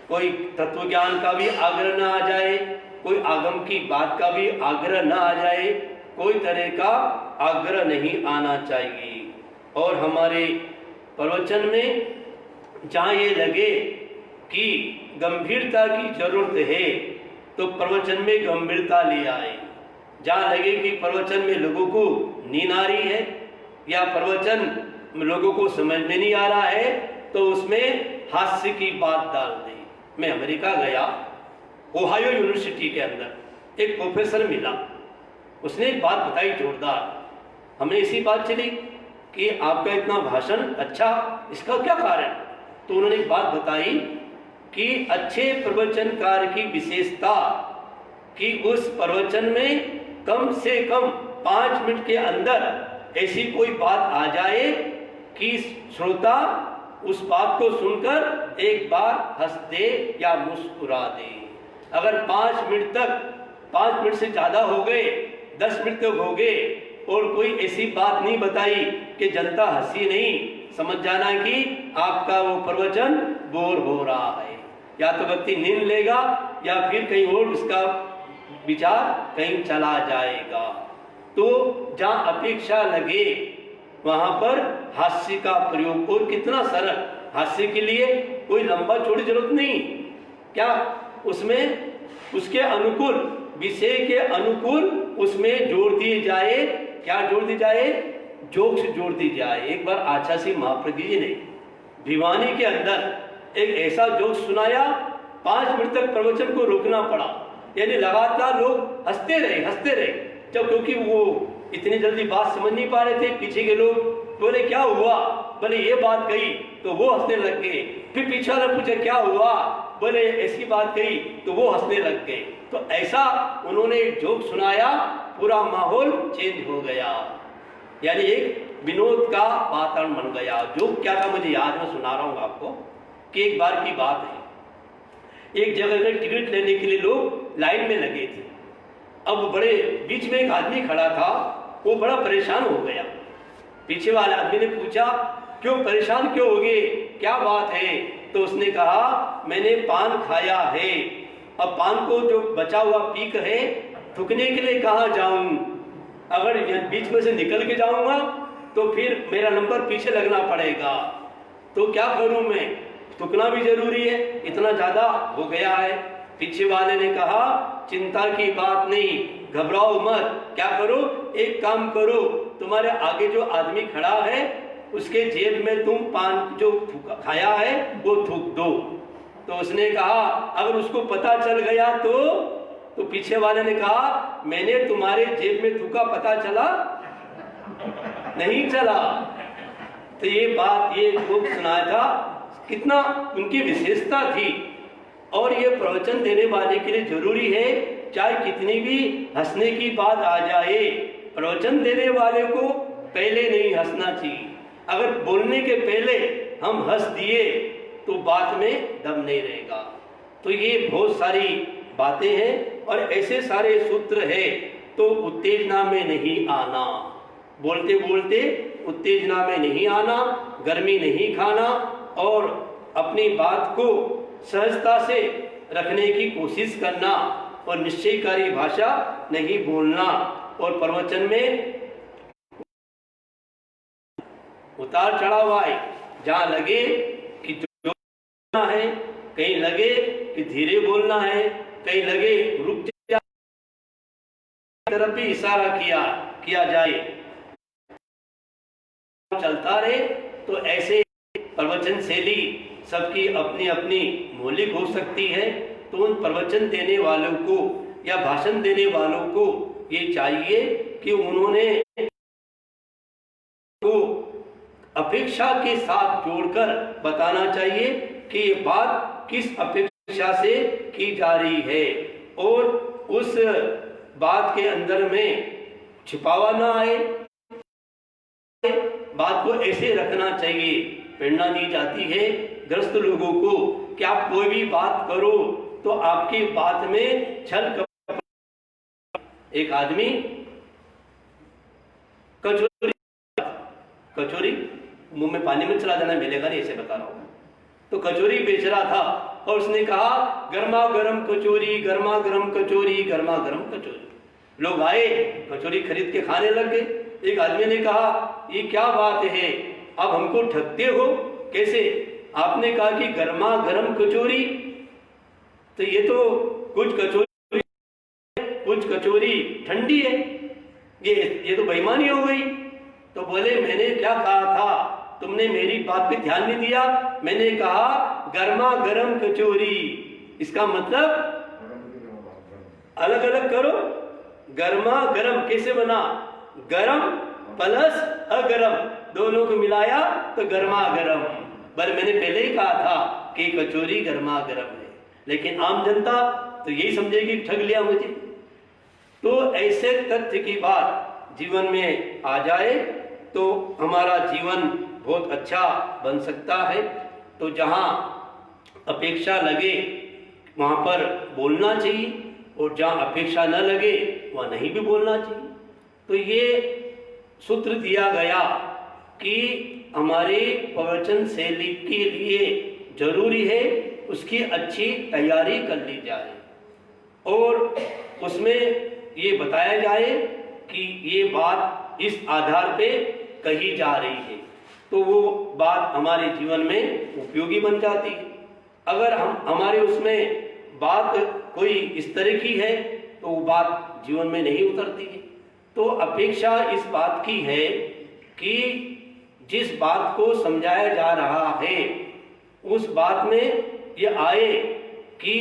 कोई तत्व ज्ञान का भी आग्रह न आ जाए, कोई आगम की बात का भी आग्रह न आ जाए, कोई तरह का आग्रह नहीं आना चाहिए। और हमारे प्रवचन में जहाँ ये लगे कि गंभीरता की जरूरत है तो प्रवचन में गंभीरता ले आए। जहाँ लगे कि प्रवचन में लोगों को नींद आ रही है या प्रवचन लोगों को समझ में नहीं आ रहा है तो उसमें हास्य की बात डाल दी। मैं अमेरिका गया, ओहायो यूनिवर्सिटी के अंदर एक प्रोफेसर मिला, उसने एक बात बताई जोरदार। हमें इसी बात चली कि आपका इतना भाषण अच्छा, इसका क्या कारण? तो उन्होंने एक बात बताई कि अच्छे प्रवचनकार की विशेषता कि उस प्रवचन में कम से कम 5 मिनट के अंदर ऐसी कोई बात आ जाए कि श्रोता उस बात को सुनकर एक बार हंस दे या मुस्कुरा दे। अगर 5 मिनट से ज्यादा हो गए, 10 मिनट तक हो गए और कोई ऐसी बात नहीं बताई कि जनता हंसी नहीं, समझ जाना कि आपका वो प्रवचन बोर हो रहा है। या तो व्यक्ति नींद लेगा या फिर कहीं और उसका विचार कहीं चला जाएगा। तो जहाँ अपेक्षा लगे वहां पर हास्य का प्रयोग, और कितना सरल। हास्य के लिए कोई लंबा चौड़ी जरूरत नहीं, क्या उसमें उसके अनुकूल, विषय के अनुकूल उसमें जोड़ दिए जाए। क्या जोड़ दी जाए? जोक्स जोड़ दी जाए। एक बार आचार्य महाप्रज्ञ जी ने भिवानी के अंदर एक ऐसा जोक सुनाया, 5 मिनट तक प्रवचन को रोकना पड़ा, यानी लगातार लोग हंसते रहे जब, क्योंकि वो इतनी जल्दी बात समझ नहीं पा रहे थे। पीछे के लोग बोले क्या हुआ, बोले ये बात कही तो वो हंसने लग गए। फिर पीछे वाला पूछे क्या हुआ, बोले ऐसी बात कही तो वो हंसने लग गए। तो ऐसा उन्होंने एक जोक सुनाया, पूरा माहौल चेंज हो गया, यानी एक विनोद का वातावरण बन गया। जोक क्या था मुझे याद, मैं सुना रहा हूँ आपको कि एक बार की बात है, एक जगह का टिकट लेने के लिए लोग लाइन में लगे थे। अब बड़े बीच में एक आदमी खड़ा था, वो बड़ा परेशान हो गया। पीछे वाले आदमी ने पूछा क्यों परेशान क्यों हो गए, क्या बात है? तो उसने कहा मैंने पान खाया है, अब पान को जो बचा हुआ पीक है थूकने के लिए कहाँ जाऊं? अगर बीच में से निकल के जाऊंगा तो फिर मेरा नंबर पीछे लगना पड़ेगा, तो क्या करूं मैं? थूकना भी जरूरी है, इतना ज्यादा हो गया है। पीछे वाले ने कहा चिंता की बात नहीं, घबराओ मत, क्या करो, एक काम करो, तुम्हारे आगे जो आदमी खड़ा है उसके जेब में तुम पान जो खाया है वो थूक दो। तो उसने कहा अगर उसको पता चल गया तो पीछे वाले ने कहा मैंने तुम्हारे जेब में थूका, पता चला? नहीं चला। तो ये बात, ये खूब सुनाया था, कितना उनकी विशेषता थी। और ये प्रवचन देने वाले के लिए जरूरी है, चाहे कितनी भी हंसने की बात आ जाए, प्रवचन देने वाले को पहले नहीं हंसना चाहिए। अगर बोलने के पहले हम हंस दिए तो बात में दम नहीं रहेगा। तो ये बहुत सारी बातें हैं और ऐसे सारे सूत्र है। तो उत्तेजना में नहीं आना, बोलते बोलते उत्तेजना में नहीं आना, गर्मी नहीं खाना और अपनी बात को सहजता से रखने की कोशिश करना और निश्चयकारी भाषा नहीं बोलना। और प्रवचन में उतार चढ़ाव आए, जहाँ लगे कि जो बोलना है, कहीं लगे कि धीरे बोलना है, कहीं लगे रुक जा, तरफ भी इशारा किया जाए, चलता रहे। तो ऐसे प्रवचन शैली सबकी अपनी अपनी मौलिक हो सकती है। तो उन प्रवचन देने वालों को या भाषण देने वालों को ये चाहिए कि उन्होंने को अपेक्षा के साथ जोड़कर बताना चाहिए कि ये बात किस अपेक्षा से की जा रही है और उस बात के अंदर में छिपावा ना आए, बात को ऐसे रखना चाहिए। प्रेरणा दी जाती है ग्रस्त लोगों को कि आप कोई भी बात करो तो आपकी बात में छल कपट। एक आदमी कचौरी मुंह में पानी में चला जाना मिलेगा नहीं, ऐसे बता रहा हूं। तो कचौरी बेच रहा था और उसने कहा गर्मा गर्म कचौरी, गर्मा गर्म कचौरी, गर्मा गर्म कचौरी। लोग आए, कचौरी खरीद के खाने लग गए। एक आदमी ने कहा, ये क्या बात है, आप हमको ठगते हो कैसे? आपने कहा कि गर्मा गर्म कचौरी, तो ये तो कुछ कचौरी ठंडी है, ये तो बेईमानी हो गई। तो बोले, मैंने क्या कहा था, तुमने मेरी बात पे ध्यान नहीं दिया। मैंने कहा गर्मा गर्म कचौरी, इसका मतलब अलग अलग करो। गर्मा गर्म कैसे बना? गरम प्लस अगरम दोनों को मिलाया तो गर्मा गर्म। पर मैंने पहले ही कहा था कि कचौरी गर्मा गर्म है, लेकिन आम जनता तो यही समझेगी ठग लिया मुझे। तो ऐसे तथ्य की बात जीवन में आ जाए तो हमारा जीवन बहुत अच्छा बन सकता है। तो जहाँ अपेक्षा लगे वहाँ पर बोलना चाहिए, और जहाँ अपेक्षा न लगे वहाँ नहीं भी बोलना चाहिए। तो ये सूत्र दिया गया कि हमारे प्रवचन शैली के लिए जरूरी है उसकी अच्छी तैयारी कर ली जाए, और उसमें ये बताया जाए कि ये बात इस आधार पे कही जा रही है, तो वो बात हमारे जीवन में उपयोगी बन जाती है। अगर हमारे उसमें बात कोई इस तरह की है तो वो बात जीवन में नहीं उतरती है। तो अपेक्षा इस बात की है कि जिस बात को समझाया जा रहा है उस बात में ये आए कि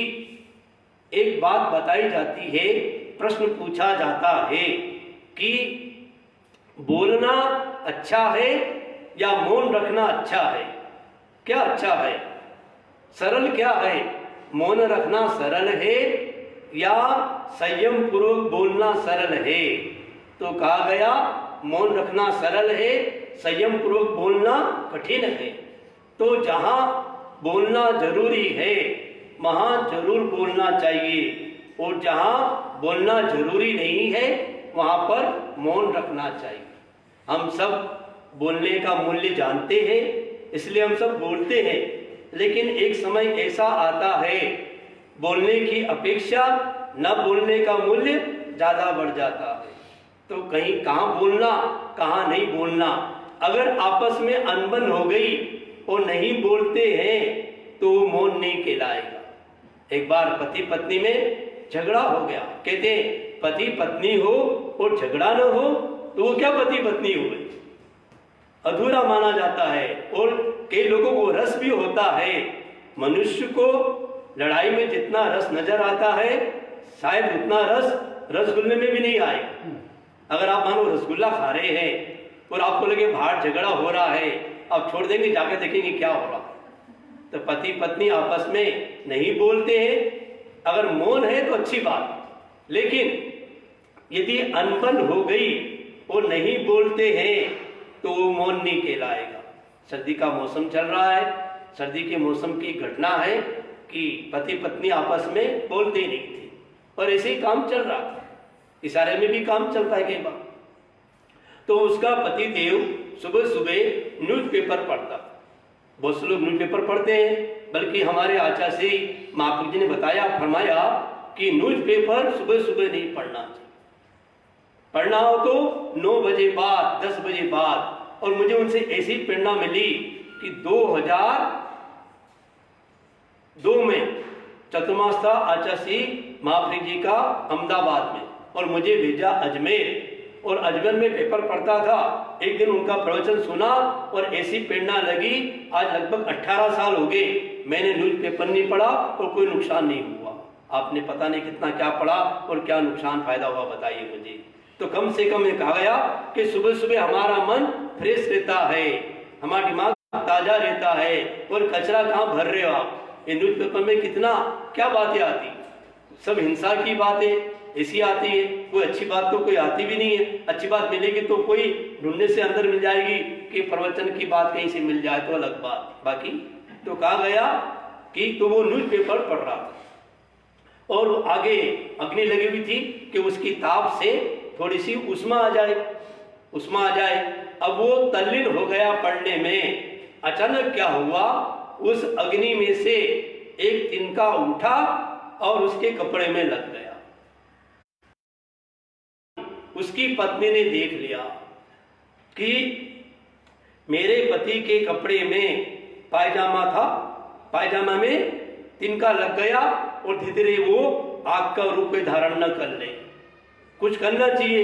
एक बात बताई जाती है, प्रश्न पूछा जाता है कि बोलना अच्छा है या मौन रखना अच्छा है? क्या अच्छा है? सरल क्या है? मौन रखना सरल है या संयम पूर्वक बोलना सरल है? तो कहा गया मौन रखना सरल है, संयम पूर्वक बोलना कठिन है। तो जहां बोलना जरूरी है वहां जरूर बोलना चाहिए, और जहां बोलना जरूरी नहीं है वहां पर मौन रखना चाहिए। हम सब बोलने का मूल्य जानते हैं, इसलिए हम सब बोलते हैं, लेकिन एक समय ऐसा आता है बोलने की अपेक्षा न बोलने का मूल्य ज्यादा बढ़ जाता है। तो कहीं कहाँ बोलना कहाँ नहीं बोलना, अगर आपस में अनबन हो गई और नहीं बोलते हैं तो मौन नहीं कहलाएगा। एक बार पति पत्नी में झगड़ा हो गया, कहते पति पत्नी हो और झगड़ा न हो तो वो क्या पति पत्नी हुए, अधूरा माना जाता है। और कई लोगों को रस भी होता है। मनुष्य को लड़ाई में जितना रस नजर आता है शायद उतना रस रसगुल्ले में भी नहीं आएगा। अगर आप मानो रसगुल्ला खा रहे हैं और आपको लगे बाहर झगड़ा हो रहा है, आप छोड़ देंगे, जाके देखेंगे क्या हो रहा। तो पति पत्नी आपस में नहीं बोलते हैं, अगर मौन है तो अच्छी बात, लेकिन यदि अनबन हो गई और नहीं बोलते हैं तो वो मौन नहीं कहलाएगा। सर्दी का मौसम चल रहा है, सर्दी के मौसम की घटना है कि पति पत्नी आपस में बोलते ही नहीं थे और ऐसे ही काम चल रहा था। इशारे में भी काम चलता है कई बार। तो उसका पति देव सुबह सुबह न्यूज़पेपर पढ़ता। बहुत से लोग न्यूज़पेपर पढ़ते हैं, बल्कि हमारे आचार्य से महापुरुष जी ने बताया, फरमाया कि न्यूज़पेपर सुबह सुबह नहीं पढ़ना चाहिए, पढ़ना हो तो 9 बजे बाद, 10 बजे बाद। और मुझे उनसे ऐसी प्रेरणा मिली कि 2002 में चतुर्मास था आचार्य महापुरुष जी का अहमदाबाद में, और मुझे भेजा अजमेर, और अजमेर में पेपर पढ़ता था। एक दिन उनका प्रवचन सुना और ऐसी प्रेरणा लगी। आज लगभग 18 साल हो गए मैंने न्यूज़पेपर नहीं पढ़ा और कोई नुकसान नहीं हुआ। आपने पता नहीं कितना क्या पढ़ा और क्या नुकसान फायदा हुआ, बताइए मुझे। तो कम से कम ये कहा गया कि सुबह सुबह हमारा मन फ्रेश रहता है, हमारा दिमाग ताजा रहता है। और कचरा कहाँ भर रहे हो आप? ये न्यूज़पेपर में कितना क्या बातें आती, सब हिंसा की बातें ऐसी आती है, कोई अच्छी बात तो कोई आती भी नहीं है। अच्छी बात मिलेगी तो कोई ढूंढने से अंदर मिल जाएगी, कि प्रवचन की बात कहीं से मिल जाए तो अलग बात। बाकी तो कहा गया कि तो वो न्यूज़पेपर पढ़ रहा था और आगे अग्नि लगी हुई थी कि उसकी ताप से थोड़ी सी उष्मा आ जाए। अब वो तल्लीन हो गया पढ़ने में। अचानक क्या हुआ, उस अग्नि में से एक तिनका उठा और उसके कपड़े में लग गया। उसकी पत्नी ने देख लिया, कि मेरे पति के कपड़े में पायजामा था, पायजामा में तिनका लग गया और धीरे धीरे वो आग का रूप धारण न कर ले। कुछ करना चाहिए,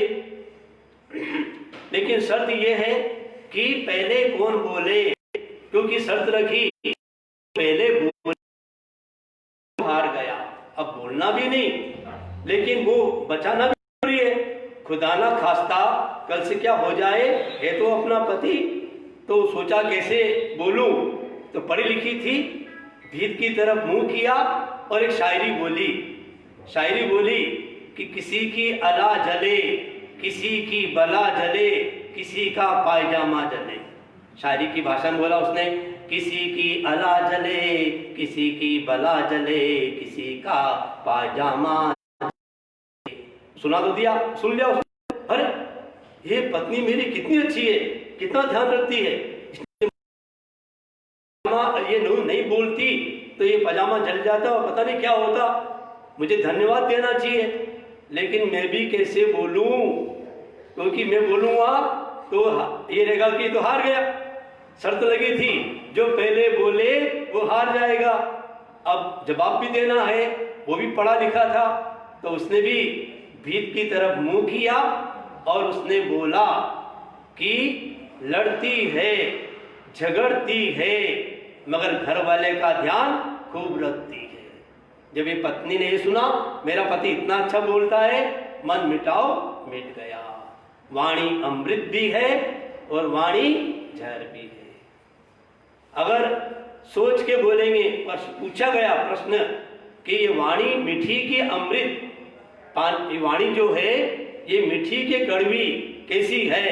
लेकिन शर्त ये है कि पहले कौन बोले, क्योंकि शर्त रखी पहले बोले, हार गया। अब बोलना भी नहीं, लेकिन वो बचाना भी जरूरी है। खुदा ना खास्ता कल से क्या हो जाए, है तो अपना पति, तो सोचा कैसे बोलूं, तो पढ़ी लिखी थी, भीत की तरफ मुंह किया और एक शायरी बोली। शायरी बोली कि किसी की अला जले, किसी की बला जले, किसी का पायजामा जले। शायरी की भाषा में बोला उसने, किसी की अला जले, किसी की बला जले, किसी का पायजामा जले। सुना तो दिया, सुन लिया उसने। अरे ये पत्नी मेरी कितनी अच्छी है, कितना ध्यान रखती है, ये नहीं बोलती तो ये पजामा जल जाता और पता नहीं क्या होता, मुझे धन्यवाद देना चाहिए। लेकिन मैं भी कैसे बोलूं, क्योंकि मैं बोलूंगा तो ये रहेगा कि तो हार गया। शर्त लगी थी, जो पहले बोले वो हार जाएगा। अब जवाब भी देना है, वो भी पढ़ा लिखा था, तो उसने भी भीत की तरफ मुंह किया और उसने बोला कि लड़ती है, झगड़ती है, मगर घर वाले का ध्यान खूब रखती है। जब ये पत्नी ने ये सुना, मेरा पति इतना अच्छा बोलता है, मन मिटाओ मिट गया। वाणी अमृत भी है और वाणी जहर भी है। अगर सोच के बोलेंगे, पर पूछा गया प्रश्न कि ये वाणी मीठी की अमृत, ये वाणी जो है ये मीठी के कड़वी कैसी है,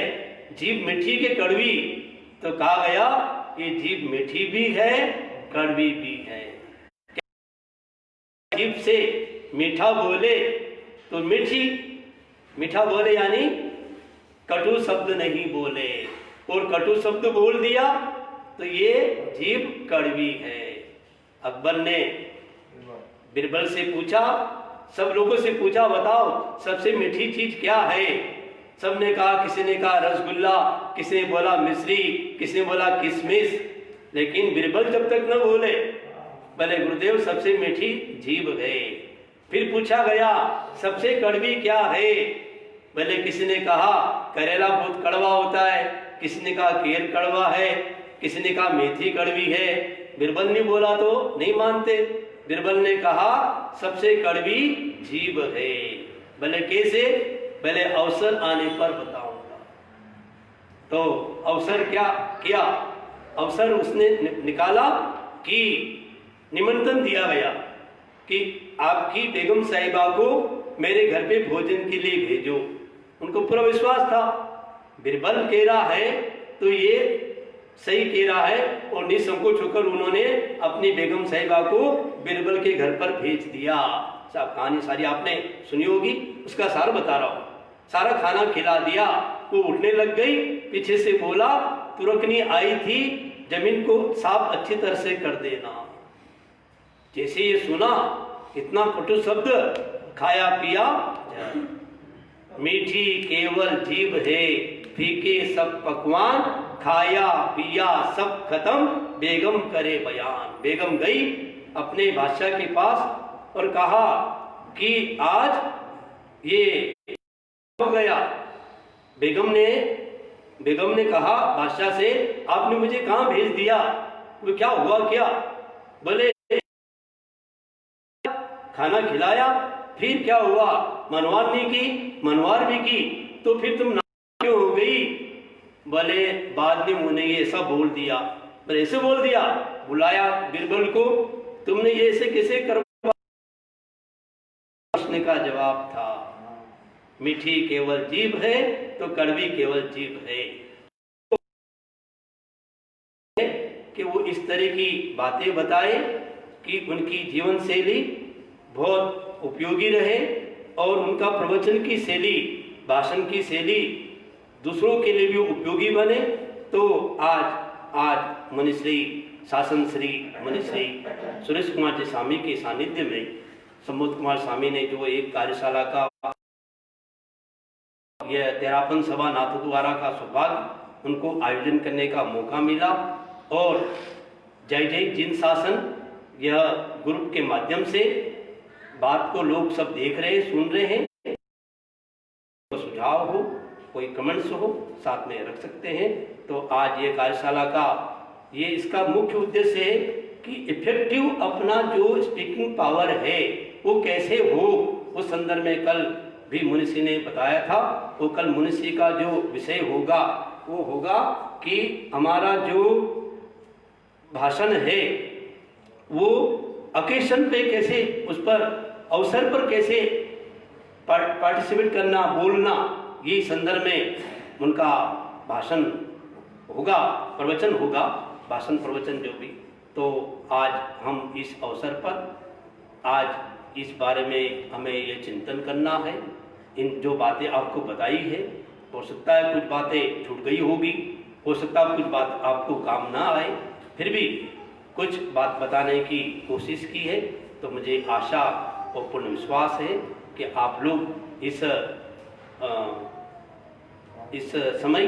जीभ मीठी के कड़वी, तो कहा गया ये जीभ मीठी भी है कड़वी भी है। जीभ से मीठा बोले तो मीठी, मीठा बोले यानी कटु शब्द नहीं बोले, और कटु शब्द बोल दिया तो ये जीभ कड़वी है। अकबर ने बिरबल से पूछा, सब लोगों से पूछा, बताओ सबसे मीठी चीज क्या है। सबने कहा, किसी ने कहा रसगुल्ला, किसी ने बोला मिश्री, किसी ने बोला किशमिश। लेकिन बिरबल जब तक न बोले, बोले गुरुदेव सबसे मीठी जीभ है। फिर पूछा गया सबसे कड़वी क्या है, बोले किसी ने कहा करेला बहुत कड़वा होता है, किसी ने कहा केर कड़वा है, किसी ने कहा मेथी कड़वी है। बिरबल ने बोला तो नहीं मानते। बिरबल ने कहा सबसे कड़वी जीभ है। बोले कैसे, पहले अवसर आने पर बताऊंगा। तो अवसर क्या किया, अवसर उसने निकाला कि निमंत्रण दिया गया कि आपकी बेगम साहिबा को मेरे घर पे भोजन के लिए भेजो। उनको पूरा विश्वास था, बिरबल कह रहा है तो ये सही कह रहा है, और निसंकोच होकर उन्होंने अपनी बेगम साहिबा को बिरबल के घर पर भेज दिया। साहब कहानी सारी आपने सुनी होगी, उसका सार बता रहा हूं। सारा खाना खिला दिया, वो उठने लग गई, पीछे से बोला तुरकनी आई थी, जमीन को साफ अच्छी तरह से कर देना। जैसे ये सुना, इतना कटु शब्द, खाया पिया मीठी केवल जीभ है, फीके सब पकवान, खाया पिया सब खत्म, बेगम करे बयान। बेगम गई अपने बादशाह के पास और कहा कि आज ये हो गया। बेगम ने कहा बादशाह से, आपने मुझे कहां भेज दिया, वो क्या हुआ क्या। बोले खाना खिलाया, फिर क्या हुआ, मनवार नहीं की, मनवार भी की, तो फिर तुम क्यों हो गई। बोले बाद में उन्हें ये सब बोल दिया। पर ऐसे बोल दिया, बुलाया बिरबल को, तुमने ये ऐसे कैसे करवा। प्रश्न का जवाब था, मीठी केवल जीभ है तो कड़वी केवल जीभ है। कि वो इस तरह की बातें बताए कि उनकी जीवन शैली बहुत उपयोगी रहे और उनका प्रवचन की शैली, भाषण की शैली दूसरों के लिए भी उपयोगी बने। तो आज मनीश्री शासन श्री मनीश्री सुरेश कुमार जी स्वामी के सानिध्य में सम्मोद कुमार स्वामी ने जो एक कार्यशाला का यह 13वां सभा नाथ द्वारा का सौभाग्य उनको आयोजन करने का मौका मिला। और जय जय जिन शासन यह ग्रुप के माध्यम से बात को लोग सब देख रहे हैं, सुन रहे हैं। तो सुझाव हो, कोई कमेंट्स हो, साथ में रख सकते हैं। तो आज ये कार्यशाला का ये इसका मुख्य उद्देश्य है कि इफेक्टिव अपना जो स्पीकिंग पावर है वो कैसे हो, उस संदर्भ में कल भी मुनिषी ने बताया था। वो कल मुनिषी का जो विषय होगा वो होगा कि हमारा जो भाषण है वो ओकेशन पे कैसे, उस पर अवसर पर कैसे पार्टिसिपेट करना, बोलना, ये संदर्भ में उनका भाषण होगा, प्रवचन होगा, भाषण प्रवचन जो भी। तो आज हम इस अवसर पर आज इस बारे में हमें ये चिंतन करना है। इन जो बातें आपको बताई है, हो सकता है कुछ बातें छूट गई होगी, हो सकता है कुछ बात आपको काम ना आए, फिर भी कुछ बात बताने की कोशिश की है। तो मुझे आशा और पूर्ण विश्वास है कि आप लोग इस समय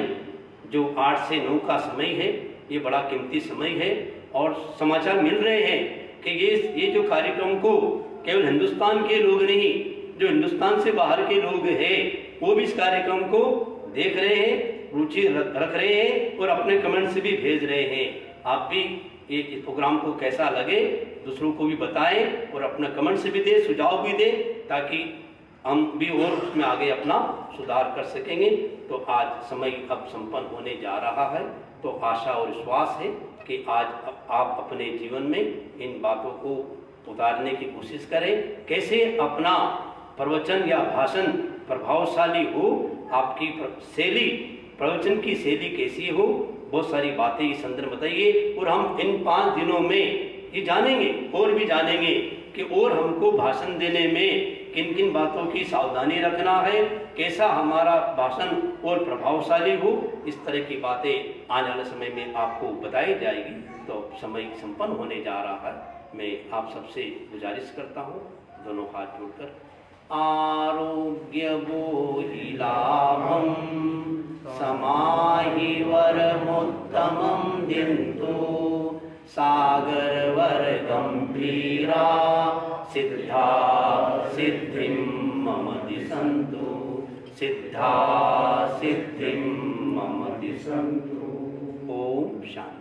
जो 8 से 9 का समय है, ये बड़ा कीमती समय है। और समाचार मिल रहे हैं कि ये जो कार्यक्रम को केवल हिंदुस्तान के लोग नहीं, जो हिंदुस्तान से बाहर के लोग हैं वो भी इस कार्यक्रम को देख रहे हैं, रुचि रख रहे हैं और अपने कमेंट्स भी भेज रहे हैं। आप भी ये इस प्रोग्राम को कैसा लगे दूसरों को भी बताएं और अपना कमेंट्स भी दें, सुझाव भी दें, ताकि हम भी और उसमें आगे अपना सुधार कर सकेंगे। तो आज समय अब संपन्न होने जा रहा है। तो आशा और विश्वास है कि आज आप अपने जीवन में इन बातों को उतारने की कोशिश करें। कैसे अपना प्रवचन या भाषण प्रभावशाली हो, आपकी शैली, प्रवचन की शैली कैसी हो, बहुत सारी बातें इस संदर्भ बताइए। और हम इन 5 दिनों में ये जानेंगे और भी जानेंगे कि और हमको भाषण देने में किन किन बातों की सावधानी रखना है, कैसा हमारा भाषण और प्रभावशाली हो। इस तरह की बातें आने वाले समय में आपको बताई जाएगी। तो समय संपन्न होने जा रहा है। मैं आप सबसे गुजारिश करता हूँ, दोनों हाथ जोड़कर, आरोग्य बोहि लाभम समाहि वरमुत्तमं दिन्तु सागरवर गंभीरा सिद्धा सिद्धिं मम दिशन्तु, सिद्धा सिद्धिं मम दिशन्तु। ओम शांति।